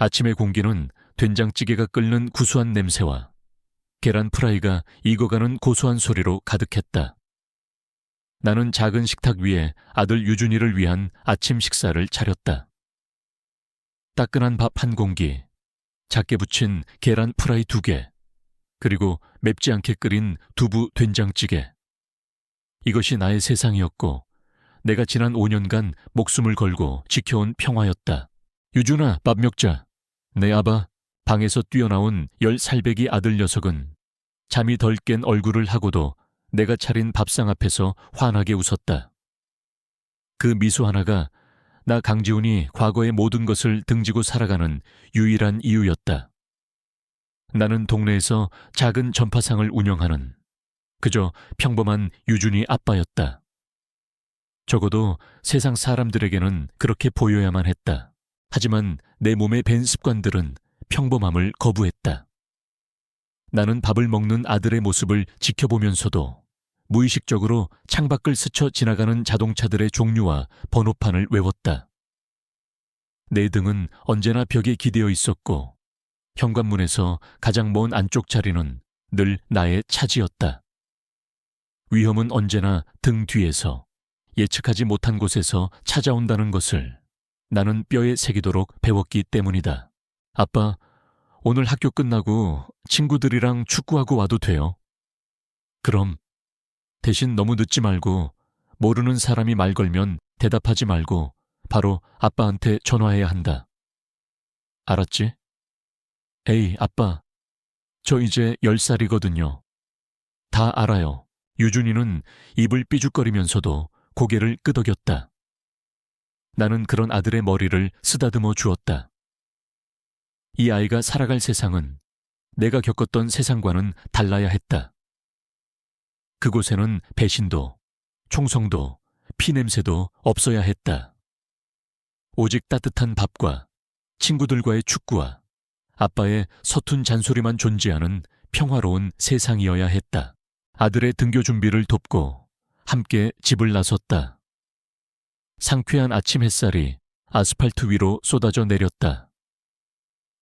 아침의 공기는 된장찌개가 끓는 구수한 냄새와 계란 프라이가 익어가는 고소한 소리로 가득했다. 나는 작은 식탁 위에 아들 유준이를 위한 아침 식사를 차렸다. 따끈한 밥 한 공기, 작게 부친 계란 프라이 2개, 그리고 맵지 않게 끓인 두부 된장찌개. 이것이 나의 세상이었고 내가 지난 5년간 목숨을 걸고 지켜온 평화였다. 유준아, 밥 먹자. 내 아바 방에서 뛰어나온 10살배기 아들 녀석은 잠이 덜 깬 얼굴을 하고도 내가 차린 밥상 앞에서 환하게 웃었다. 그 미소 하나가 나 강지훈이 과거의 모든 것을 등지고 살아가는 유일한 이유였다. 나는 동네에서 작은 전파상을 운영하는 그저 평범한 유준이 아빠였다. 적어도 세상 사람들에게는 그렇게 보여야만 했다. 하지만 내 몸에 밴 습관들은 평범함을 거부했다. 나는 밥을 먹는 아들의 모습을 지켜보면서도 무의식적으로 창밖을 스쳐 지나가는 자동차들의 종류와 번호판을 외웠다. 내 등은 언제나 벽에 기대어 있었고 현관문에서 가장 먼 안쪽 자리는 늘 나의 차지였다. 위험은 언제나 등 뒤에서 예측하지 못한 곳에서 찾아온다는 것을 나는 뼈에 새기도록 배웠기 때문이다. 아빠, 오늘 학교 끝나고 친구들이랑 축구하고 와도 돼요? 그럼. 대신 너무 늦지 말고 모르는 사람이 말 걸면 대답하지 말고 바로 아빠한테 전화해야 한다. 알았지? 에이, 아빠. 저 이제 10살이거든요. 다 알아요. 유준이는 입을 삐죽거리면서도 고개를 끄덕였다. 나는 그런 아들의 머리를 쓰다듬어 주었다. 이 아이가 살아갈 세상은 내가 겪었던 세상과는 달라야 했다. 그곳에는 배신도, 총성도, 피냄새도 없어야 했다. 오직 따뜻한 밥과 친구들과의 축구와 아빠의 서툰 잔소리만 존재하는 평화로운 세상이어야 했다. 아들의 등교 준비를 돕고 함께 집을 나섰다. 상쾌한 아침 햇살이 아스팔트 위로 쏟아져 내렸다.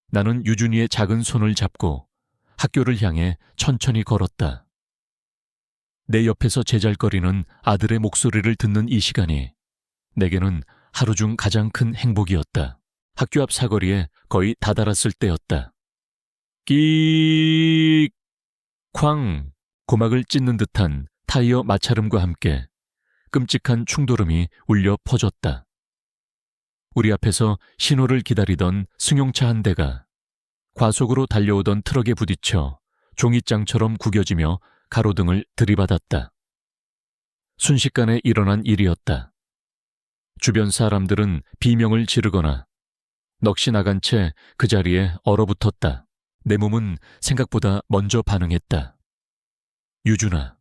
나는 유준이의 작은 손을 잡고 학교를 향해 천천히 걸었다. 내 옆에서 제잘거리는 아들의 목소리를 듣는 이 시간이 내게는 하루 중 가장 큰 행복이었다. 학교 앞 사거리에 거의 다다랐을 때였다. 끼익! 쾅! 고막을 찢는 듯한 타이어 마찰음과 함께 끔찍한 충돌음이 울려 퍼졌다. 우리 앞에서 신호를 기다리던 승용차 한 대가 과속으로 달려오던 트럭에 부딪혀 종잇장처럼 구겨지며 가로등을 들이받았다. 순식간에 일어난 일이었다. 주변 사람들은 비명을 지르거나 넋이 나간 채 그 자리에 얼어붙었다. 내 몸은 생각보다 먼저 반응했다. 유준아,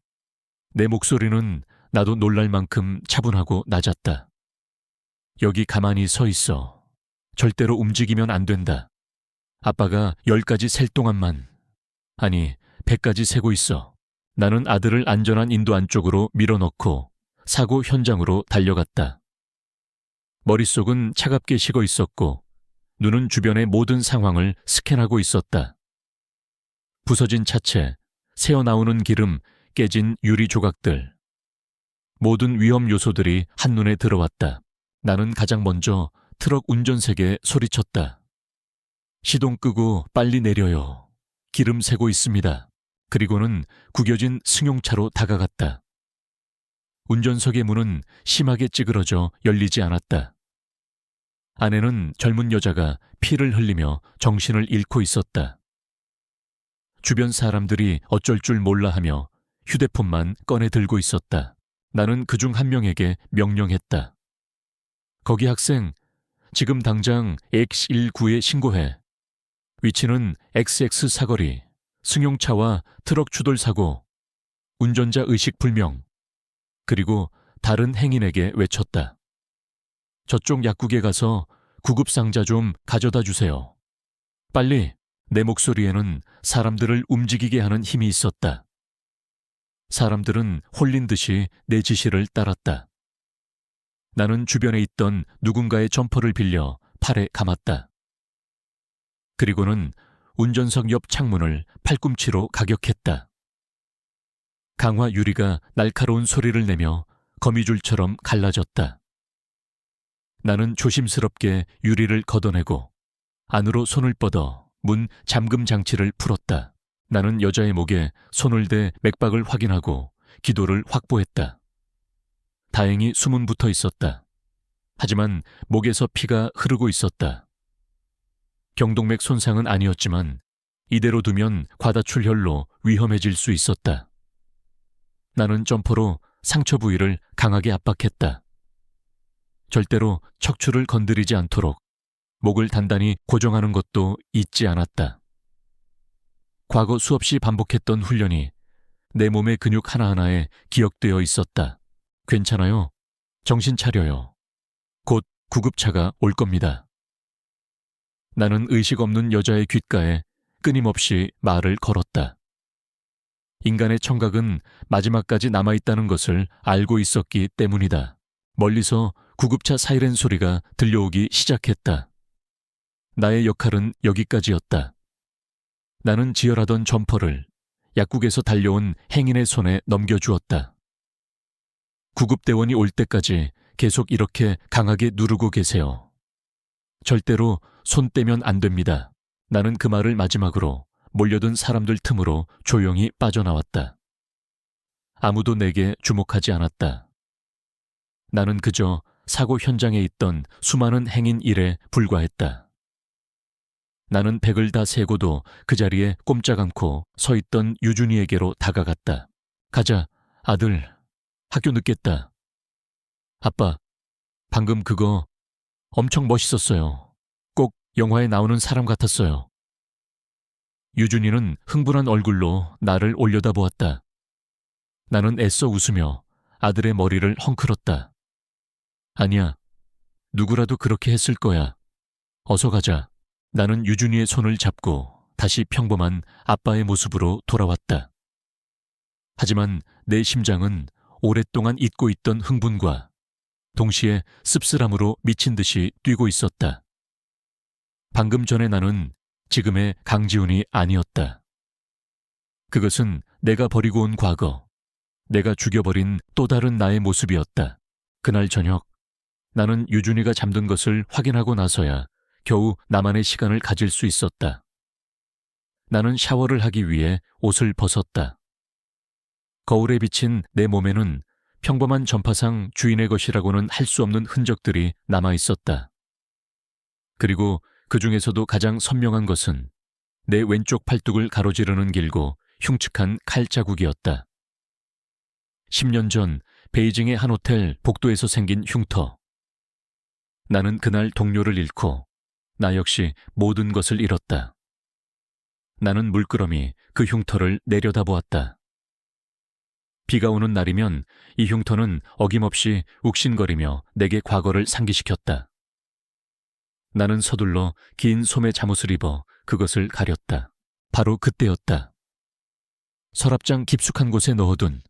내 목소리는 나도 놀랄 만큼 차분하고 낮았다. 여기 가만히 서 있어. 절대로 움직이면 안 된다. 아빠가 10까지 셀 동안만, 아니 100까지 세고 있어. 나는 아들을 안전한 인도 안쪽으로 밀어넣고 사고 현장으로 달려갔다. 머릿속은 차갑게 식어 있었고 눈은 주변의 모든 상황을 스캔하고 있었다. 부서진 차체, 새어나오는 기름, 깨진 유리 조각들. 모든 위험 요소들이 한눈에 들어왔다. 나는 가장 먼저 트럭 운전석에 소리쳤다. 시동 끄고 빨리 내려요. 기름 새고 있습니다. 그리고는 구겨진 승용차로 다가갔다. 운전석의 문은 심하게 찌그러져 열리지 않았다. 안에는 젊은 여자가 피를 흘리며 정신을 잃고 있었다. 주변 사람들이 어쩔 줄 몰라 하며 휴대폰만 꺼내 들고 있었다. 나는 그중 한 명에게 명령했다. 거기 학생, 지금 당장 X19에 신고해. 위치는 XX 사거리, 승용차와 트럭 추돌 사고, 운전자 의식 불명. 그리고 다른 행인에게 외쳤다. 저쪽 약국에 가서 구급상자 좀 가져다 주세요. 빨리. 내 목소리에는 사람들을 움직이게 하는 힘이 있었다. 사람들은 홀린 듯이 내 지시를 따랐다. 나는 주변에 있던 누군가의 점퍼를 빌려 팔에 감았다. 그리고는 운전석 옆 창문을 팔꿈치로 가격했다. 강화 유리가 날카로운 소리를 내며 거미줄처럼 갈라졌다. 나는 조심스럽게 유리를 걷어내고 안으로 손을 뻗어 문 잠금 장치를 풀었다. 나는 여자의 목에 손을 대 맥박을 확인하고 기도를 확보했다. 다행히 숨은 붙어 있었다. 하지만 목에서 피가 흐르고 있었다. 경동맥 손상은 아니었지만 이대로 두면 과다출혈로 위험해질 수 있었다. 나는 점퍼로 상처 부위를 강하게 압박했다. 절대로 척추를 건드리지 않도록 목을 단단히 고정하는 것도 잊지 않았다. 과거 수없이 반복했던 훈련이 내 몸의 근육 하나하나에 기억되어 있었다. 괜찮아요. 정신 차려요. 곧 구급차가 올 겁니다. 나는 의식 없는 여자의 귓가에 끊임없이 말을 걸었다. 인간의 청각은 마지막까지 남아있다는 것을 알고 있었기 때문이다. 멀리서 구급차 사이렌 소리가 들려오기 시작했다. 나의 역할은 여기까지였다. 나는 지혈하던 점퍼를 약국에서 달려온 행인의 손에 넘겨주었다. 구급대원이 올 때까지 계속 이렇게 강하게 누르고 계세요. 절대로 손 떼면 안 됩니다. 나는 그 말을 마지막으로 몰려든 사람들 틈으로 조용히 빠져나왔다. 아무도 내게 주목하지 않았다. 나는 그저 사고 현장에 있던 수많은 행인 일에 불과했다. 나는 백을 다 세고도 그 자리에 꼼짝 않고 서 있던 유준이에게로 다가갔다. 가자, 아들. 학교 늦겠다. 아빠, 방금 그거 엄청 멋있었어요. 꼭 영화에 나오는 사람 같았어요. 유준이는 흥분한 얼굴로 나를 올려다보았다. 나는 애써 웃으며 아들의 머리를 헝클었다. 아니야, 누구라도 그렇게 했을 거야. 어서 가자. 나는 유준이의 손을 잡고 다시 평범한 아빠의 모습으로 돌아왔다. 하지만 내 심장은 오랫동안 잊고 있던 흥분과 동시에 씁쓸함으로 미친 듯이 뛰고 있었다. 방금 전에 나는 지금의 강지훈이 아니었다. 그것은 내가 버리고 온 과거, 내가 죽여버린 또 다른 나의 모습이었다. 그날 저녁, 나는 유준이가 잠든 것을 확인하고 나서야 겨우 나만의 시간을 가질 수 있었다. 나는 샤워를 하기 위해 옷을 벗었다. 거울에 비친 내 몸에는 평범한 전파상 주인의 것이라고는 할 수 없는 흔적들이 남아 있었다. 그리고 그 중에서도 가장 선명한 것은 내 왼쪽 팔뚝을 가로지르는 길고 흉측한 칼자국이었다. 10년 전 베이징의 한 호텔 복도에서 생긴 흉터. 나는 그날 동료를 잃고 나 역시 모든 것을 잃었다. 나는 물끄러미 그 흉터를 내려다보았다. 비가 오는 날이면 이 흉터는 어김없이 욱신거리며 내게 과거를 상기시켰다. 나는 서둘러 긴 소매 잠옷을 입어 그것을 가렸다. 바로 그때였다. 서랍장 깊숙한 곳에 넣어둔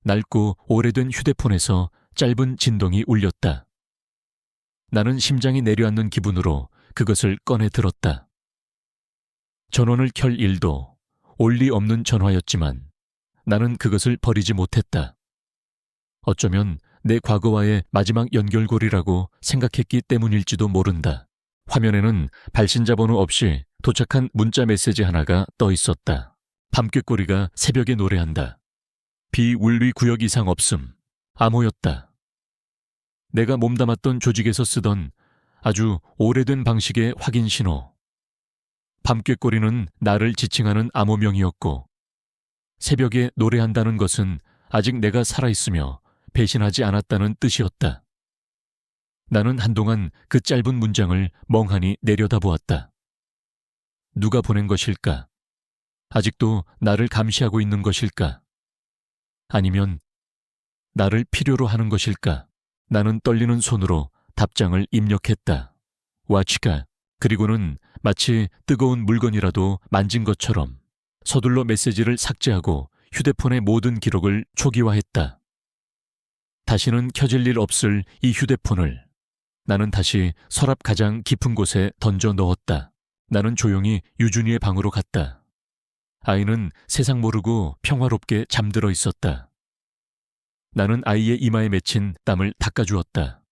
낡고 오래된 휴대폰에서 짧은 진동이 울렸다. 나는 심장이 내려앉는 기분으로 그것을 꺼내 들었다. 전원을 켤 일도 올 리 없는 전화였지만 나는 그것을 버리지 못했다. 어쩌면 내 과거와의 마지막 연결고리라고 생각했기 때문일지도 모른다. 화면에는 발신자 번호 없이 도착한 문자 메시지 하나가 떠 있었다. 밤꾀꼬리가 새벽에 노래한다. 비울리 구역 이상 없음. 암호였다. 내가 몸담았던 조직에서 쓰던 아주 오래된 방식의 확인 신호. 밤꾀꼬리는 나를 지칭하는 암호명이었고 새벽에 노래한다는 것은 아직 내가 살아있으며 배신하지 않았다는 뜻이었다. 나는 한동안 그 짧은 문장을 멍하니 내려다보았다. 누가 보낸 것일까? 아직도 나를 감시하고 있는 것일까? 아니면 나를 필요로 하는 것일까? 나는 떨리는 손으로 답장을 입력했다. 와치카. 그리고는 마치 뜨거운 물건이라도 만진 것처럼 서둘러 메시지를 삭제하고 휴대폰의 모든 기록을 초기화했다. 다시는 켜질 일 없을 이 휴대폰을 나는 다시 서랍 가장 깊은 곳에 던져 넣었다. 나는 조용히 유준이의 방으로 갔다. 아이는 세상 모르고 평화롭게 잠들어 있었다. 나는 아이의 이마에 맺힌 땀을 닦아주었다.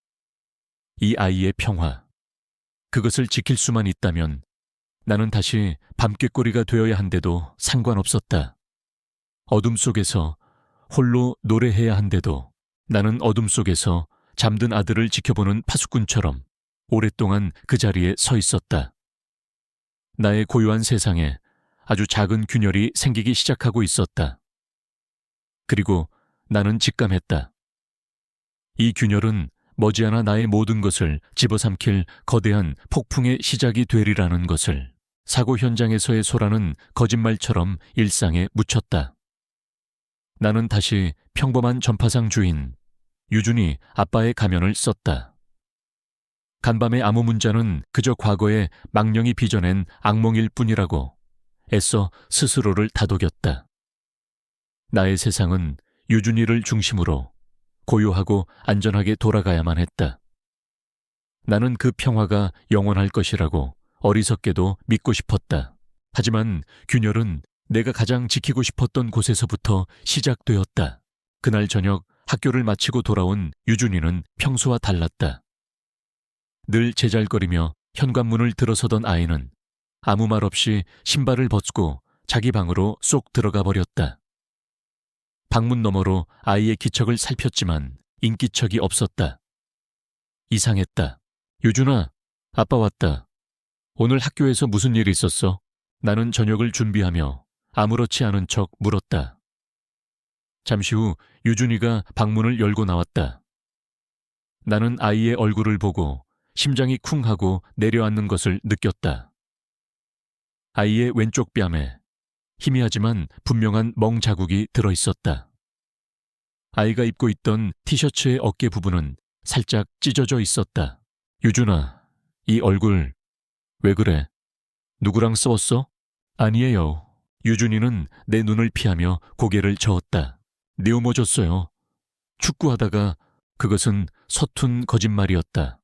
이 아이의 평화, 그것을 지킬 수만 있다면 나는 다시 밤꾀꼬리가 되어야 한데도 상관없었다. 어둠 속에서 홀로 노래해야 한데도 나는 어둠 속에서 잠든 아들을 지켜보는 파수꾼처럼 오랫동안 그 자리에 서 있었다. 나의 고요한 세상에 아주 작은 균열이 생기기 시작하고 있었다. 그리고 나는 직감했다. 이 균열은 머지않아 나의 모든 것을 집어삼킬 거대한 폭풍의 시작이 되리라는 것을 사고 현장에서의 소라는 거짓말처럼 일상에 묻혔다. 나는 다시 평범한 전파상 주인 유준이 아빠의 가면을 썼다. 간밤의 암호 문자는 그저 과거에 망령이 빚어낸 악몽일 뿐이라고 애써 스스로를 다독였다. 나의 세상은 유준이를 중심으로 고요하고 안전하게 돌아가야만 했다. 나는 그 평화가 영원할 것이라고 어리석게도 믿고 싶었다. 하지만 균열은 내가 가장 지키고 싶었던 곳에서부터 시작되었다. 그날 저녁 학교를 마치고 돌아온 유준이는 평소와 달랐다. 늘 제잘거리며 현관문을 들어서던 아이는 아무 말 없이 신발을 벗고 자기 방으로 쏙 들어가 버렸다. 방문 너머로 아이의 기척을 살폈지만 인기척이 없었다. 이상했다. 유준아, 아빠 왔다. 오늘 학교에서 무슨 일 있었어? 나는 저녁을 준비하며 아무렇지 않은 척 물었다. 잠시 후 유준이가 방문을 열고 나왔다. 나는 아이의 얼굴을 보고 심장이 쿵 하고 내려앉는 것을 느꼈다. 아이의 왼쪽 뺨에 희미하지만 분명한 멍 자국이 들어있었다. 아이가 입고 있던 티셔츠의 어깨 부분은 살짝 찢어져 있었다. 유준아, 이 얼굴 왜 그래? 누구랑 싸웠어? 아니에요. 유준이는 내 눈을 피하며 고개를 저었다. 내어머졌어요. 축구하다가. 그것은 서툰 거짓말이었다.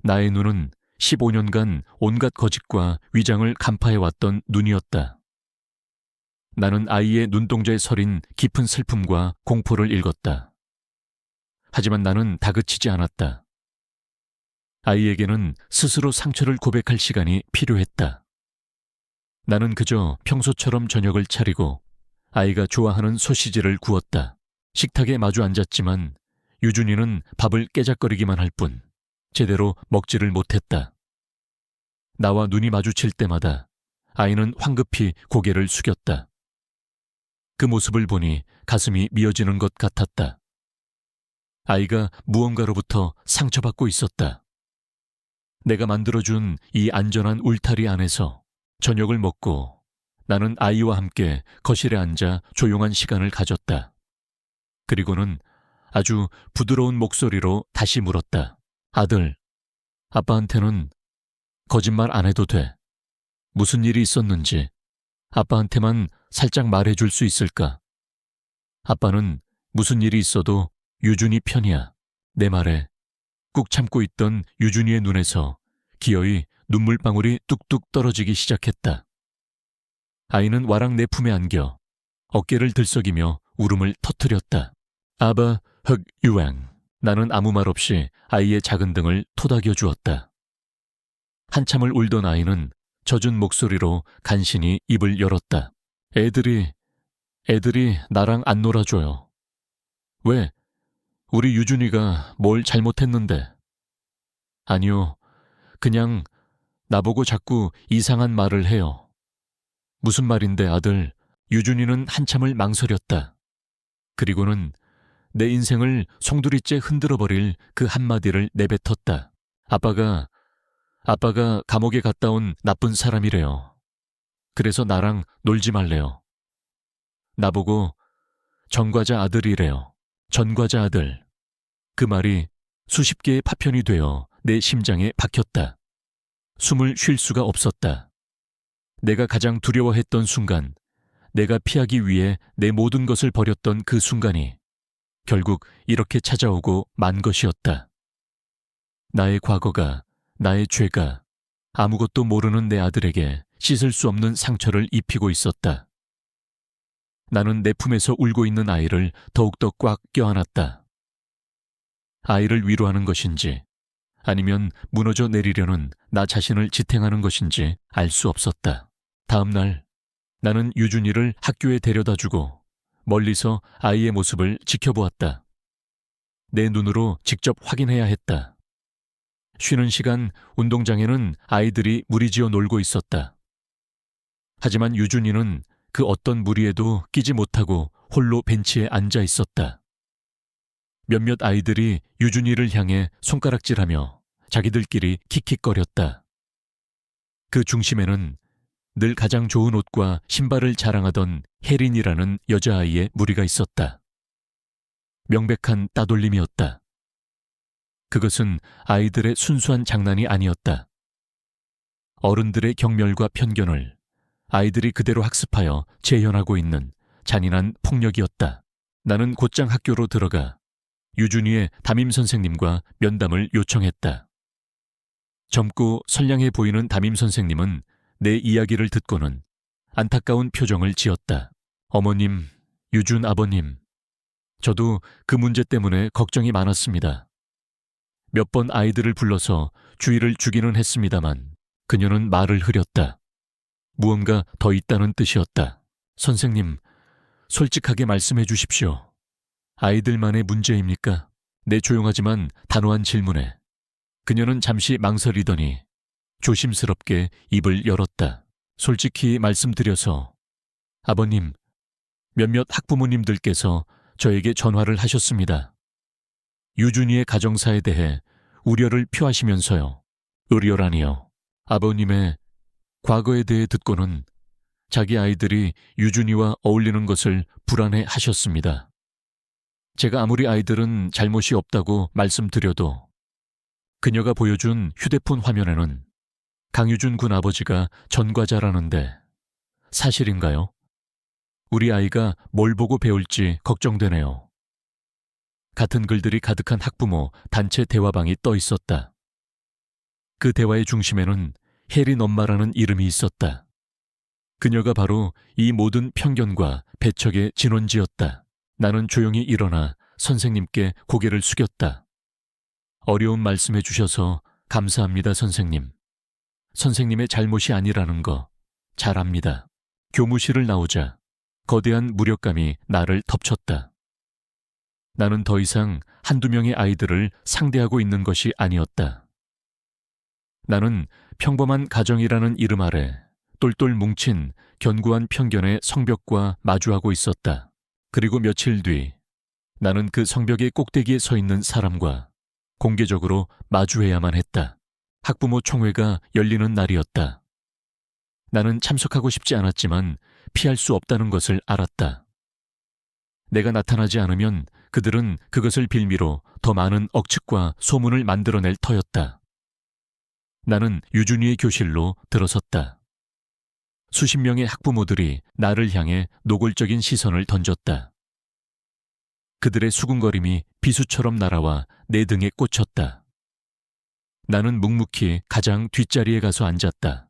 나의 눈은 15년간 온갖 거짓과 위장을 간파해왔던 눈이었다. 나는 아이의 눈동자에 서린 깊은 슬픔과 공포를 읽었다. 하지만 나는 다그치지 않았다. 아이에게는 스스로 상처를 고백할 시간이 필요했다. 나는 그저 평소처럼 저녁을 차리고 아이가 좋아하는 소시지를 구웠다. 식탁에 마주 앉았지만 유준이는 밥을 깨작거리기만 할 뿐 제대로 먹지를 못했다. 나와 눈이 마주칠 때마다 아이는 황급히 고개를 숙였다. 그 모습을 보니 가슴이 미어지는 것 같았다. 아이가 무언가로부터 상처받고 있었다. 내가 만들어준 이 안전한 울타리 안에서 저녁을 먹고 나는 아이와 함께 거실에 앉아 조용한 시간을 가졌다. 그리고는 아주 부드러운 목소리로 다시 물었다. 아들, 아빠한테는 거짓말 안 해도 돼. 무슨 일이 있었는지 아빠한테만 살짝 말해줄 수 있을까? 아빠는 무슨 일이 있어도 유준이 편이야. 내 말에 꾹 참고 있던 유준이의 눈에서 기어이 눈물방울이 뚝뚝 떨어지기 시작했다. 아이는 와락 내 품에 안겨 어깨를 들썩이며 울음을 터뜨렸다. 아바 흑 유행. 나는 아무 말 없이 아이의 작은 등을 토닥여 주었다. 한참을 울던 아이는 젖은 목소리로 간신히 입을 열었다. 애들이 나랑 안 놀아줘요. 왜? 우리 유준이가 뭘 잘못했는데? 아니요, 그냥 나보고 자꾸 이상한 말을 해요. 무슨 말인데 아들? 유준이는 한참을 망설였다. 그리고는 내 인생을 송두리째 흔들어버릴 그 한마디를 내뱉었다. 아빠가 감옥에 갔다 온 나쁜 사람이래요. 그래서 나랑 놀지 말래요. 나보고 전과자 아들이래요. 전과자 아들. 그 말이 수십 개의 파편이 되어 내 심장에 박혔다. 숨을 쉴 수가 없었다. 내가 가장 두려워했던 순간, 내가 피하기 위해 내 모든 것을 버렸던 그 순간이 결국 이렇게 찾아오고 만 것이었다. 나의 과거가, 나의 죄가 아무것도 모르는 내 아들에게 씻을 수 없는 상처를 입히고 있었다. 나는 내 품에서 울고 있는 아이를 더욱더 꽉 껴안았다. 아이를 위로하는 것인지 아니면 무너져 내리려는 나 자신을 지탱하는 것인지 알 수 없었다. 다음 날 나는 유준이를 학교에 데려다주고 멀리서 아이의 모습을 지켜보았다. 내 눈으로 직접 확인해야 했다. 쉬는 시간 운동장에는 아이들이 무리지어 놀고 있었다. 하지만 유준이는 그 어떤 무리에도 끼지 못하고 홀로 벤치에 앉아 있었다. 몇몇 아이들이 유준이를 향해 손가락질하며 자기들끼리 킥킥거렸다. 그 중심에는 늘 가장 좋은 옷과 신발을 자랑하던 혜린이라는 여자아이의 무리가 있었다. 명백한 따돌림이었다. 그것은 아이들의 순수한 장난이 아니었다. 어른들의 경멸과 편견을 아이들이 그대로 학습하여 재현하고 있는 잔인한 폭력이었다. 나는 곧장 학교로 들어가 유준이의 담임 선생님과 면담을 요청했다. 젊고 선량해 보이는 담임 선생님은 내 이야기를 듣고는 안타까운 표정을 지었다. 어머님, 유준 아버님, 저도 그 문제 때문에 걱정이 많았습니다. 몇 번 아이들을 불러서 주의를 주기는 했습니다만 그녀는 말을 흐렸다. 무언가 더 있다는 뜻이었다. 선생님, 솔직하게 말씀해 주십시오. 아이들만의 문제입니까? 내 조용하지만 단호한 질문에 그녀는 잠시 망설이더니 조심스럽게 입을 열었다. 솔직히 말씀드려서 아버님, 몇몇 학부모님들께서 저에게 전화를 하셨습니다. 유준이의 가정사에 대해 우려를 표하시면서요. 우려라니요. 아버님의 과거에 대해 듣고는 자기 아이들이 유준이와 어울리는 것을 불안해 하셨습니다. 제가 아무리 아이들은 잘못이 없다고 말씀드려도 그녀가 보여준 휴대폰 화면에는 강유준 군 아버지가 전과자라는데 사실인가요? 우리 아이가 뭘 보고 배울지 걱정되네요. 같은 글들이 가득한 학부모 단체 대화방이 떠 있었다. 그 대화의 중심에는 혜린 엄마라는 이름이 있었다. 그녀가 바로 이 모든 편견과 배척의 진원지였다. 나는 조용히 일어나 선생님께 고개를 숙였다. 어려운 말씀해 주셔서 감사합니다, 선생님. 선생님의 잘못이 아니라는 거 잘 압니다. 교무실을 나오자 거대한 무력감이 나를 덮쳤다. 나는 더 이상 한두 명의 아이들을 상대하고 있는 것이 아니었다. 나는 평범한 가정이라는 이름 아래 똘똘 뭉친 견고한 편견의 성벽과 마주하고 있었다. 그리고 며칠 뒤 나는 그 성벽의 꼭대기에 서 있는 사람과 공개적으로 마주해야만 했다. 학부모 총회가 열리는 날이었다. 나는 참석하고 싶지 않았지만 피할 수 없다는 것을 알았다. 내가 나타나지 않으면 그들은 그것을 빌미로 더 많은 억측과 소문을 만들어낼 터였다. 나는 유준이의 교실로 들어섰다. 수십 명의 학부모들이 나를 향해 노골적인 시선을 던졌다. 그들의 수군거림이 비수처럼 날아와 내 등에 꽂혔다. 나는 묵묵히 가장 뒷자리에 가서 앉았다.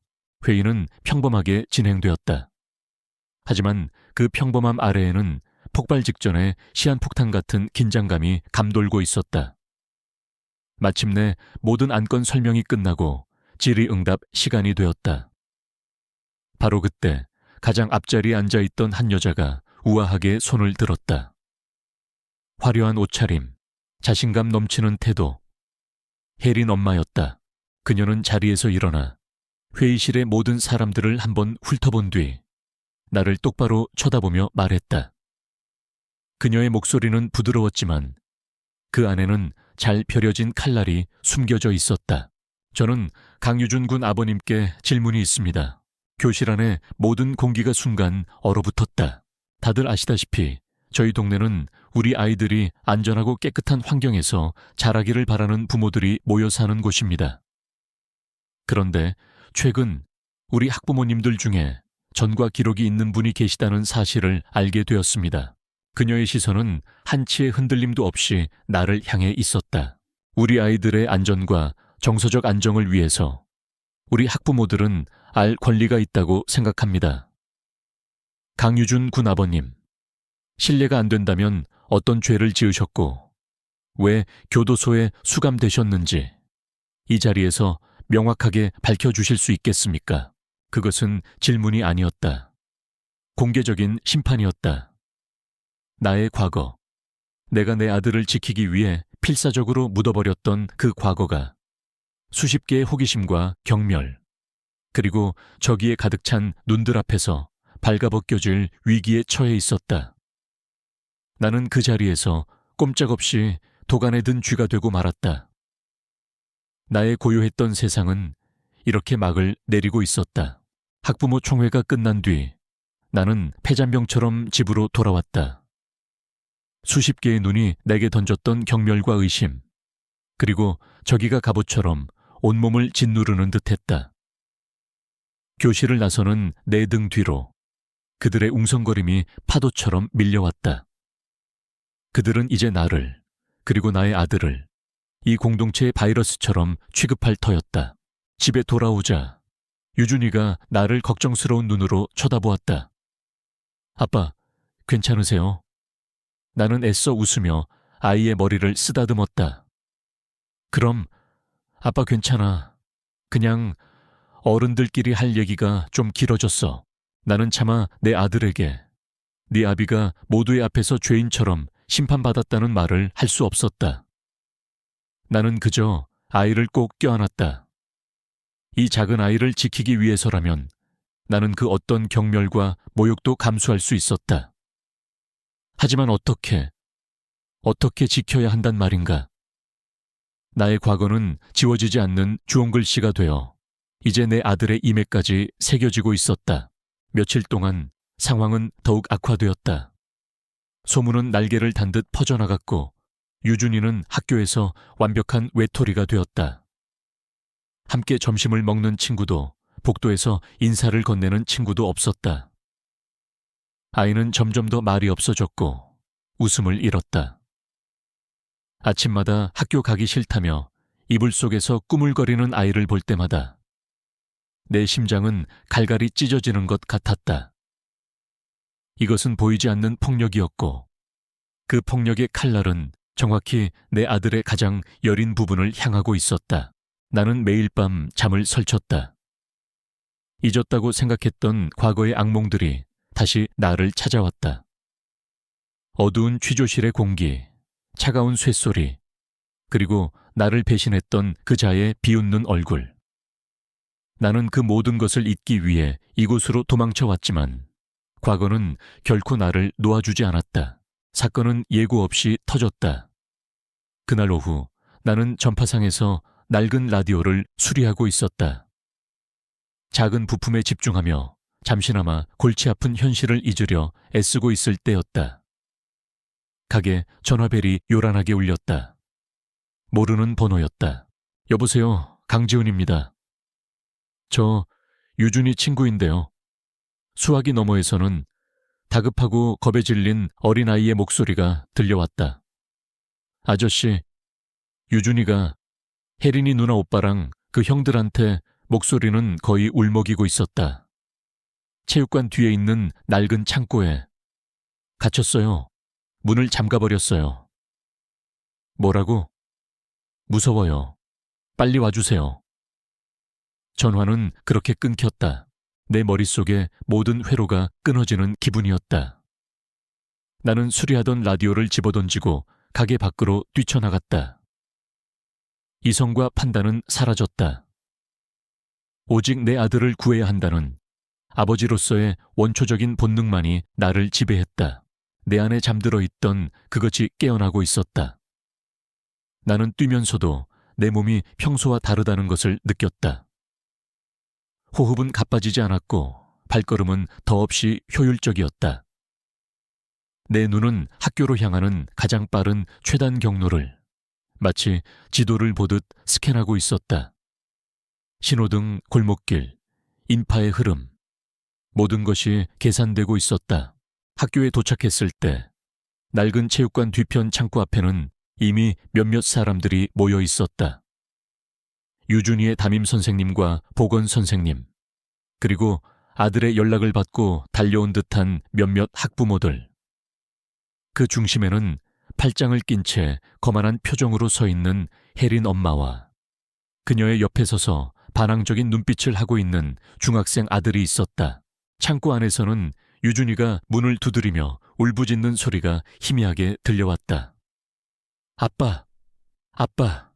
회의는 평범하게 진행되었다. 하지만 그 평범함 아래에는 폭발 직전에 시한폭탄 같은 긴장감이 감돌고 있었다. 마침내 모든 안건 설명이 끝나고 질의응답 시간이 되었다. 바로 그때 가장 앞자리에 앉아있던 한 여자가 우아하게 손을 들었다. 화려한 옷차림, 자신감 넘치는 태도. 혜린 엄마였다. 그녀는 자리에서 일어나 회의실의 모든 사람들을 한번 훑어본 뒤 나를 똑바로 쳐다보며 말했다. 그녀의 목소리는 부드러웠지만 그 안에는 잘 벼려진 칼날이 숨겨져 있었다. 저는 강유준 군 아버님께 질문이 있습니다. 교실 안에 모든 공기가 순간 얼어붙었다. 다들 아시다시피 저희 동네는 우리 아이들이 안전하고 깨끗한 환경에서 자라기를 바라는 부모들이 모여 사는 곳입니다. 그런데 최근 우리 학부모님들 중에 전과 기록이 있는 분이 계시다는 사실을 알게 되었습니다. 그녀의 시선은 한치의 흔들림도 없이 나를 향해 있었다. 우리 아이들의 안전과 정서적 안정을 위해서 우리 학부모들은 알 권리가 있다고 생각합니다. 강유준 군 아버님, 실례가 안 된다면 어떤 죄를 지으셨고 왜 교도소에 수감되셨는지 이 자리에서 명확하게 밝혀주실 수 있겠습니까? 그것은 질문이 아니었다. 공개적인 심판이었다. 나의 과거, 내가 내 아들을 지키기 위해 필사적으로 묻어버렸던 그 과거가 수십 개의 호기심과 경멸, 그리고 저기에 가득 찬 눈들 앞에서 발가벗겨질 위기에 처해 있었다. 나는 그 자리에서 꼼짝없이 도간에 든 쥐가 되고 말았다. 나의 고요했던 세상은 이렇게 막을 내리고 있었다. 학부모 총회가 끝난 뒤 나는 폐잔병처럼 집으로 돌아왔다. 수십 개의 눈이 내게 던졌던 경멸과 의심, 그리고 저기가 갑옷처럼 온몸을 짓누르는 듯했다. 교실을 나서는 내 등 뒤로 그들의 웅성거림이 파도처럼 밀려왔다. 그들은 이제 나를, 그리고 나의 아들을 이 공동체의 바이러스처럼 취급할 터였다. 집에 돌아오자 유준이가 나를 걱정스러운 눈으로 쳐다보았다. 아빠, 괜찮으세요? 나는 애써 웃으며 아이의 머리를 쓰다듬었다. 그럼 아빠 괜찮아. 그냥 어른들끼리 할 얘기가 좀 길어졌어. 나는 차마 내 아들에게 네 아비가 모두의 앞에서 죄인처럼 심판받았다는 말을 할 수 없었다. 나는 그저 아이를 꼭 껴안았다. 이 작은 아이를 지키기 위해서라면 나는 그 어떤 경멸과 모욕도 감수할 수 있었다. 하지만 어떻게 지켜야 한단 말인가? 나의 과거는 지워지지 않는 주홍글씨가 되어 이제 내 아들의 임에까지 새겨지고 있었다. 며칠 동안 상황은 더욱 악화되었다. 소문은 날개를 단 듯 퍼져나갔고 유준이는 학교에서 완벽한 외톨이가 되었다. 함께 점심을 먹는 친구도, 복도에서 인사를 건네는 친구도 없었다. 아이는 점점 더 말이 없어졌고 웃음을 잃었다. 아침마다 학교 가기 싫다며 이불 속에서 꾸물거리는 아이를 볼 때마다 내 심장은 갈갈이 찢어지는 것 같았다. 이것은 보이지 않는 폭력이었고 그 폭력의 칼날은 정확히 내 아들의 가장 여린 부분을 향하고 있었다. 나는 매일 밤 잠을 설쳤다. 잊었다고 생각했던 과거의 악몽들이 다시 나를 찾아왔다. 어두운 취조실의 공기, 차가운 쇳소리, 그리고 나를 배신했던 그자의 비웃는 얼굴. 나는 그 모든 것을 잊기 위해 이곳으로 도망쳐 왔지만 과거는 결코 나를 놓아주지 않았다. 사건은 예고 없이 터졌다. 그날 오후 나는 전파상에서 낡은 라디오를 수리하고 있었다. 작은 부품에 집중하며 잠시나마 골치 아픈 현실을 잊으려 애쓰고 있을 때였다. 가게 전화벨이 요란하게 울렸다. 모르는 번호였다. 여보세요, 강지훈입니다. 저 유준이 친구인데요. 수화기 너머에서는 다급하고 겁에 질린 어린아이의 목소리가 들려왔다. 아저씨, 유준이가 혜린이 누나 오빠랑 그 형들한테 목소리는 거의 울먹이고 있었다. 체육관 뒤에 있는 낡은 창고에 갇혔어요. 문을 잠가버렸어요. 뭐라고? 무서워요. 빨리 와주세요. 전화는 그렇게 끊겼다. 내 머릿속에 모든 회로가 끊어지는 기분이었다. 나는 수리하던 라디오를 집어던지고 가게 밖으로 뛰쳐나갔다. 이성과 판단은 사라졌다. 오직 내 아들을 구해야 한다는 아버지로서의 원초적인 본능만이 나를 지배했다. 내 안에 잠들어 있던 그것이 깨어나고 있었다. 나는 뛰면서도 내 몸이 평소와 다르다는 것을 느꼈다. 호흡은 가빠지지 않았고 발걸음은 더없이 효율적이었다. 내 눈은 학교로 향하는 가장 빠른 최단 경로를 마치 지도를 보듯 스캔하고 있었다. 신호등, 골목길, 인파의 흐름, 모든 것이 계산되고 있었다. 학교에 도착했을 때 낡은 체육관 뒤편 창고 앞에는 이미 몇몇 사람들이 모여 있었다. 유준이의 담임 선생님과 보건 선생님, 그리고 아들의 연락을 받고 달려온 듯한 몇몇 학부모들. 그 중심에는 팔짱을 낀 채 거만한 표정으로 서 있는 혜린 엄마와 그녀의 옆에 서서 반항적인 눈빛을 하고 있는 중학생 아들이 있었다. 창고 안에서는 유준이가 문을 두드리며 울부짖는 소리가 희미하게 들려왔다. 아빠, 아빠,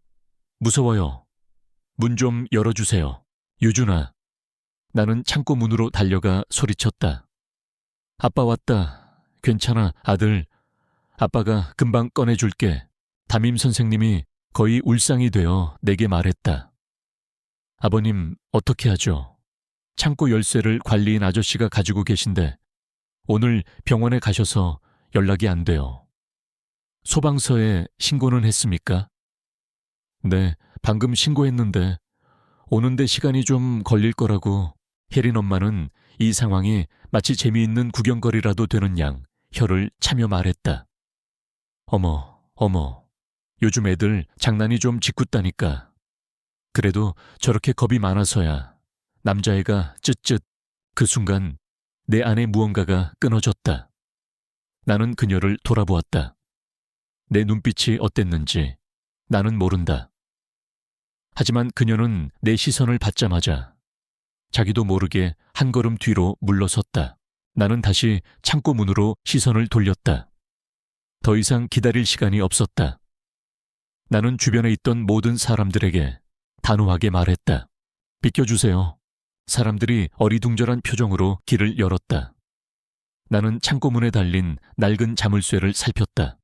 무서워요. 문 좀 열어주세요. 유준아. 나는 창고 문으로 달려가 소리쳤다. 아빠 왔다. 괜찮아, 아들. 아빠가 금방 꺼내줄게. 담임 선생님이 거의 울상이 되어 내게 말했다. 아버님, 어떻게 하죠? 창고 열쇠를 관리인 아저씨가 가지고 계신데 오늘 병원에 가셔서 연락이 안 돼요. 소방서에 신고는 했습니까? 네, 방금 신고했는데 오는데 시간이 좀 걸릴 거라고. 혜린 엄마는 이 상황이 마치 재미있는 구경거리라도 되는 양 혀를 차며 말했다. 어머, 어머, 요즘 애들 장난이 좀 짓궂다니까. 그래도 저렇게 겁이 많아서야. 남자애가 쯧쯧. 그 순간 내 안에 무언가가 끊어졌다. 나는 그녀를 돌아보았다. 내 눈빛이 어땠는지 나는 모른다. 하지만 그녀는 내 시선을 받자마자 자기도 모르게 한 걸음 뒤로 물러섰다. 나는 다시 창고 문으로 시선을 돌렸다. 더 이상 기다릴 시간이 없었다. 나는 주변에 있던 모든 사람들에게 단호하게 말했다. 비켜주세요. 사람들이 어리둥절한 표정으로 길을 열었다. 나는 창고 문에 달린 낡은 자물쇠를 살폈다.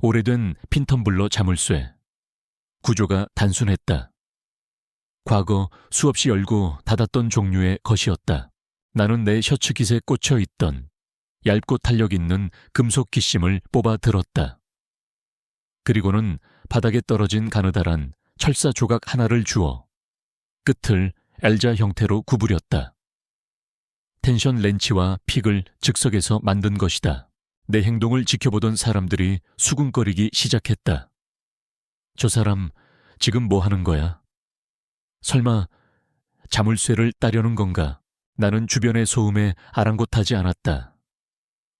오래된 핀텀블러 자물쇠. 구조가 단순했다. 과거 수없이 열고 닫았던 종류의 것이었다. 나는 내 셔츠 깃에 꽂혀 있던 얇고 탄력 있는 금속 깃심을 뽑아 들었다. 그리고는 바닥에 떨어진 가느다란 철사 조각 하나를 주워 끝을 L자 형태로 구부렸다. 텐션 렌치와 픽을 즉석에서 만든 것이다. 내 행동을 지켜보던 사람들이 수군거리기 시작했다. 저 사람 지금 뭐 하는 거야? 설마 자물쇠를 따려는 건가? 나는 주변의 소음에 아랑곳하지 않았다.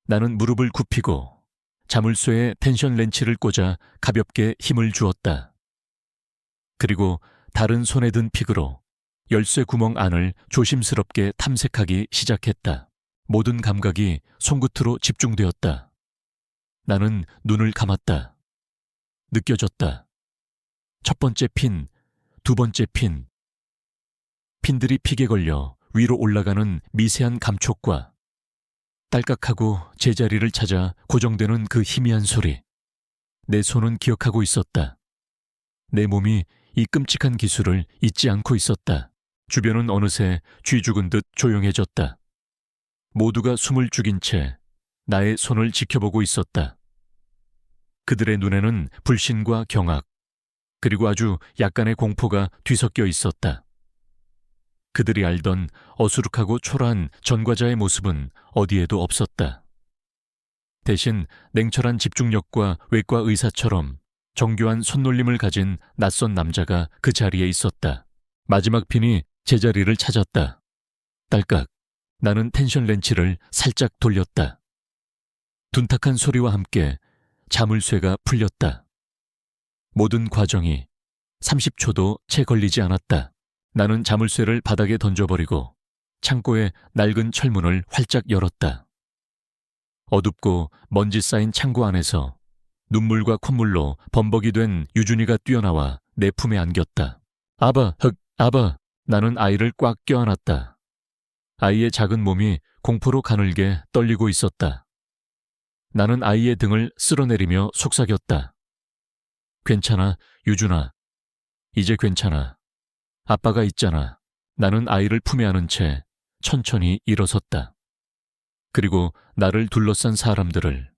나는 무릎을 굽히고 자물쇠에 텐션 렌치를 꽂아 가볍게 힘을 주었다. 그리고 다른 손에 든 픽으로 열쇠 구멍 안을 조심스럽게 탐색하기 시작했다. 모든 감각이 손끝으로 집중되었다. 나는 눈을 감았다. 느껴졌다. 첫 번째 핀, 두 번째 핀. 핀들이 픽에 걸려 위로 올라가는 미세한 감촉과 딸깍하고 제자리를 찾아 고정되는 그 희미한 소리. 내 손은 기억하고 있었다. 내 몸이 이 끔찍한 기술을 잊지 않고 있었다. 주변은 어느새 쥐 죽은 듯 조용해졌다. 모두가 숨을 죽인 채 나의 손을 지켜보고 있었다. 그들의 눈에는 불신과 경악, 그리고 아주 약간의 공포가 뒤섞여 있었다. 그들이 알던 어수룩하고 초라한 전과자의 모습은 어디에도 없었다. 대신 냉철한 집중력과 외과 의사처럼 정교한 손놀림을 가진 낯선 남자가 그 자리에 있었다. 마지막 핀이 제자리를 찾았다. 딸깍. 나는 텐션 렌치를 살짝 돌렸다. 둔탁한 소리와 함께 자물쇠가 풀렸다. 모든 과정이 30초도 채 걸리지 않았다. 나는 자물쇠를 바닥에 던져버리고 창고의 낡은 철문을 활짝 열었다. 어둡고 먼지 쌓인 창고 안에서 눈물과 콧물로 범벅이 된 유준이가 뛰어나와 내 품에 안겼다. 아바, 아바. 나는 아이를 꽉 껴안았다. 아이의 작은 몸이 공포로 가늘게 떨리고 있었다. 나는 아이의 등을 쓸어내리며 속삭였다. 괜찮아, 유준아. 이제 괜찮아. 아빠가 있잖아. 나는 아이를 품에 안은 채 천천히 일어섰다. 그리고 나를 둘러싼 사람들을,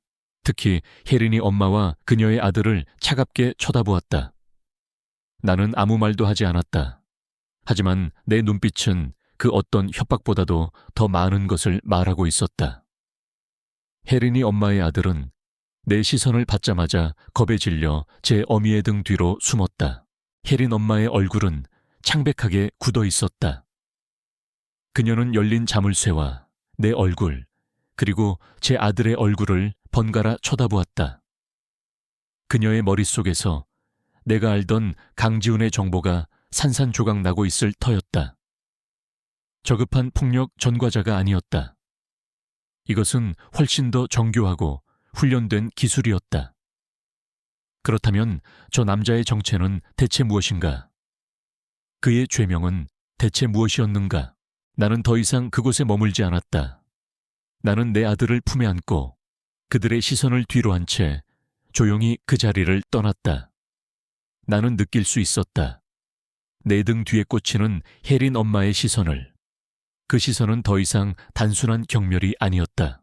특히 혜린이 엄마와 그녀의 아들을 차갑게 쳐다보았다. 나는 아무 말도 하지 않았다. 하지만 내 눈빛은 그 어떤 협박보다도 더 많은 것을 말하고 있었다. 혜린이 엄마의 아들은 내 시선을 받자마자 겁에 질려 제 어미의 등 뒤로 숨었다. 혜린 엄마의 얼굴은 창백하게 굳어 있었다. 그녀는 열린 자물쇠와 내 얼굴, 그리고 제 아들의 얼굴을 번갈아 쳐다보았다. 그녀의 머릿속에서 내가 알던 강지훈의 정보가 산산조각 나고 있을 터였다. 저급한 폭력 전과자가 아니었다. 이것은 훨씬 더 정교하고 훈련된 기술이었다. 그렇다면 저 남자의 정체는 대체 무엇인가? 그의 죄명은 대체 무엇이었는가? 나는 더 이상 그곳에 머물지 않았다. 나는 내 아들을 품에 안고 그들의 시선을 뒤로 한 채 조용히 그 자리를 떠났다. 나는 느낄 수 있었다. 내 등 뒤에 꽂히는 혜린 엄마의 시선을. 그 시선은 더 이상 단순한 경멸이 아니었다.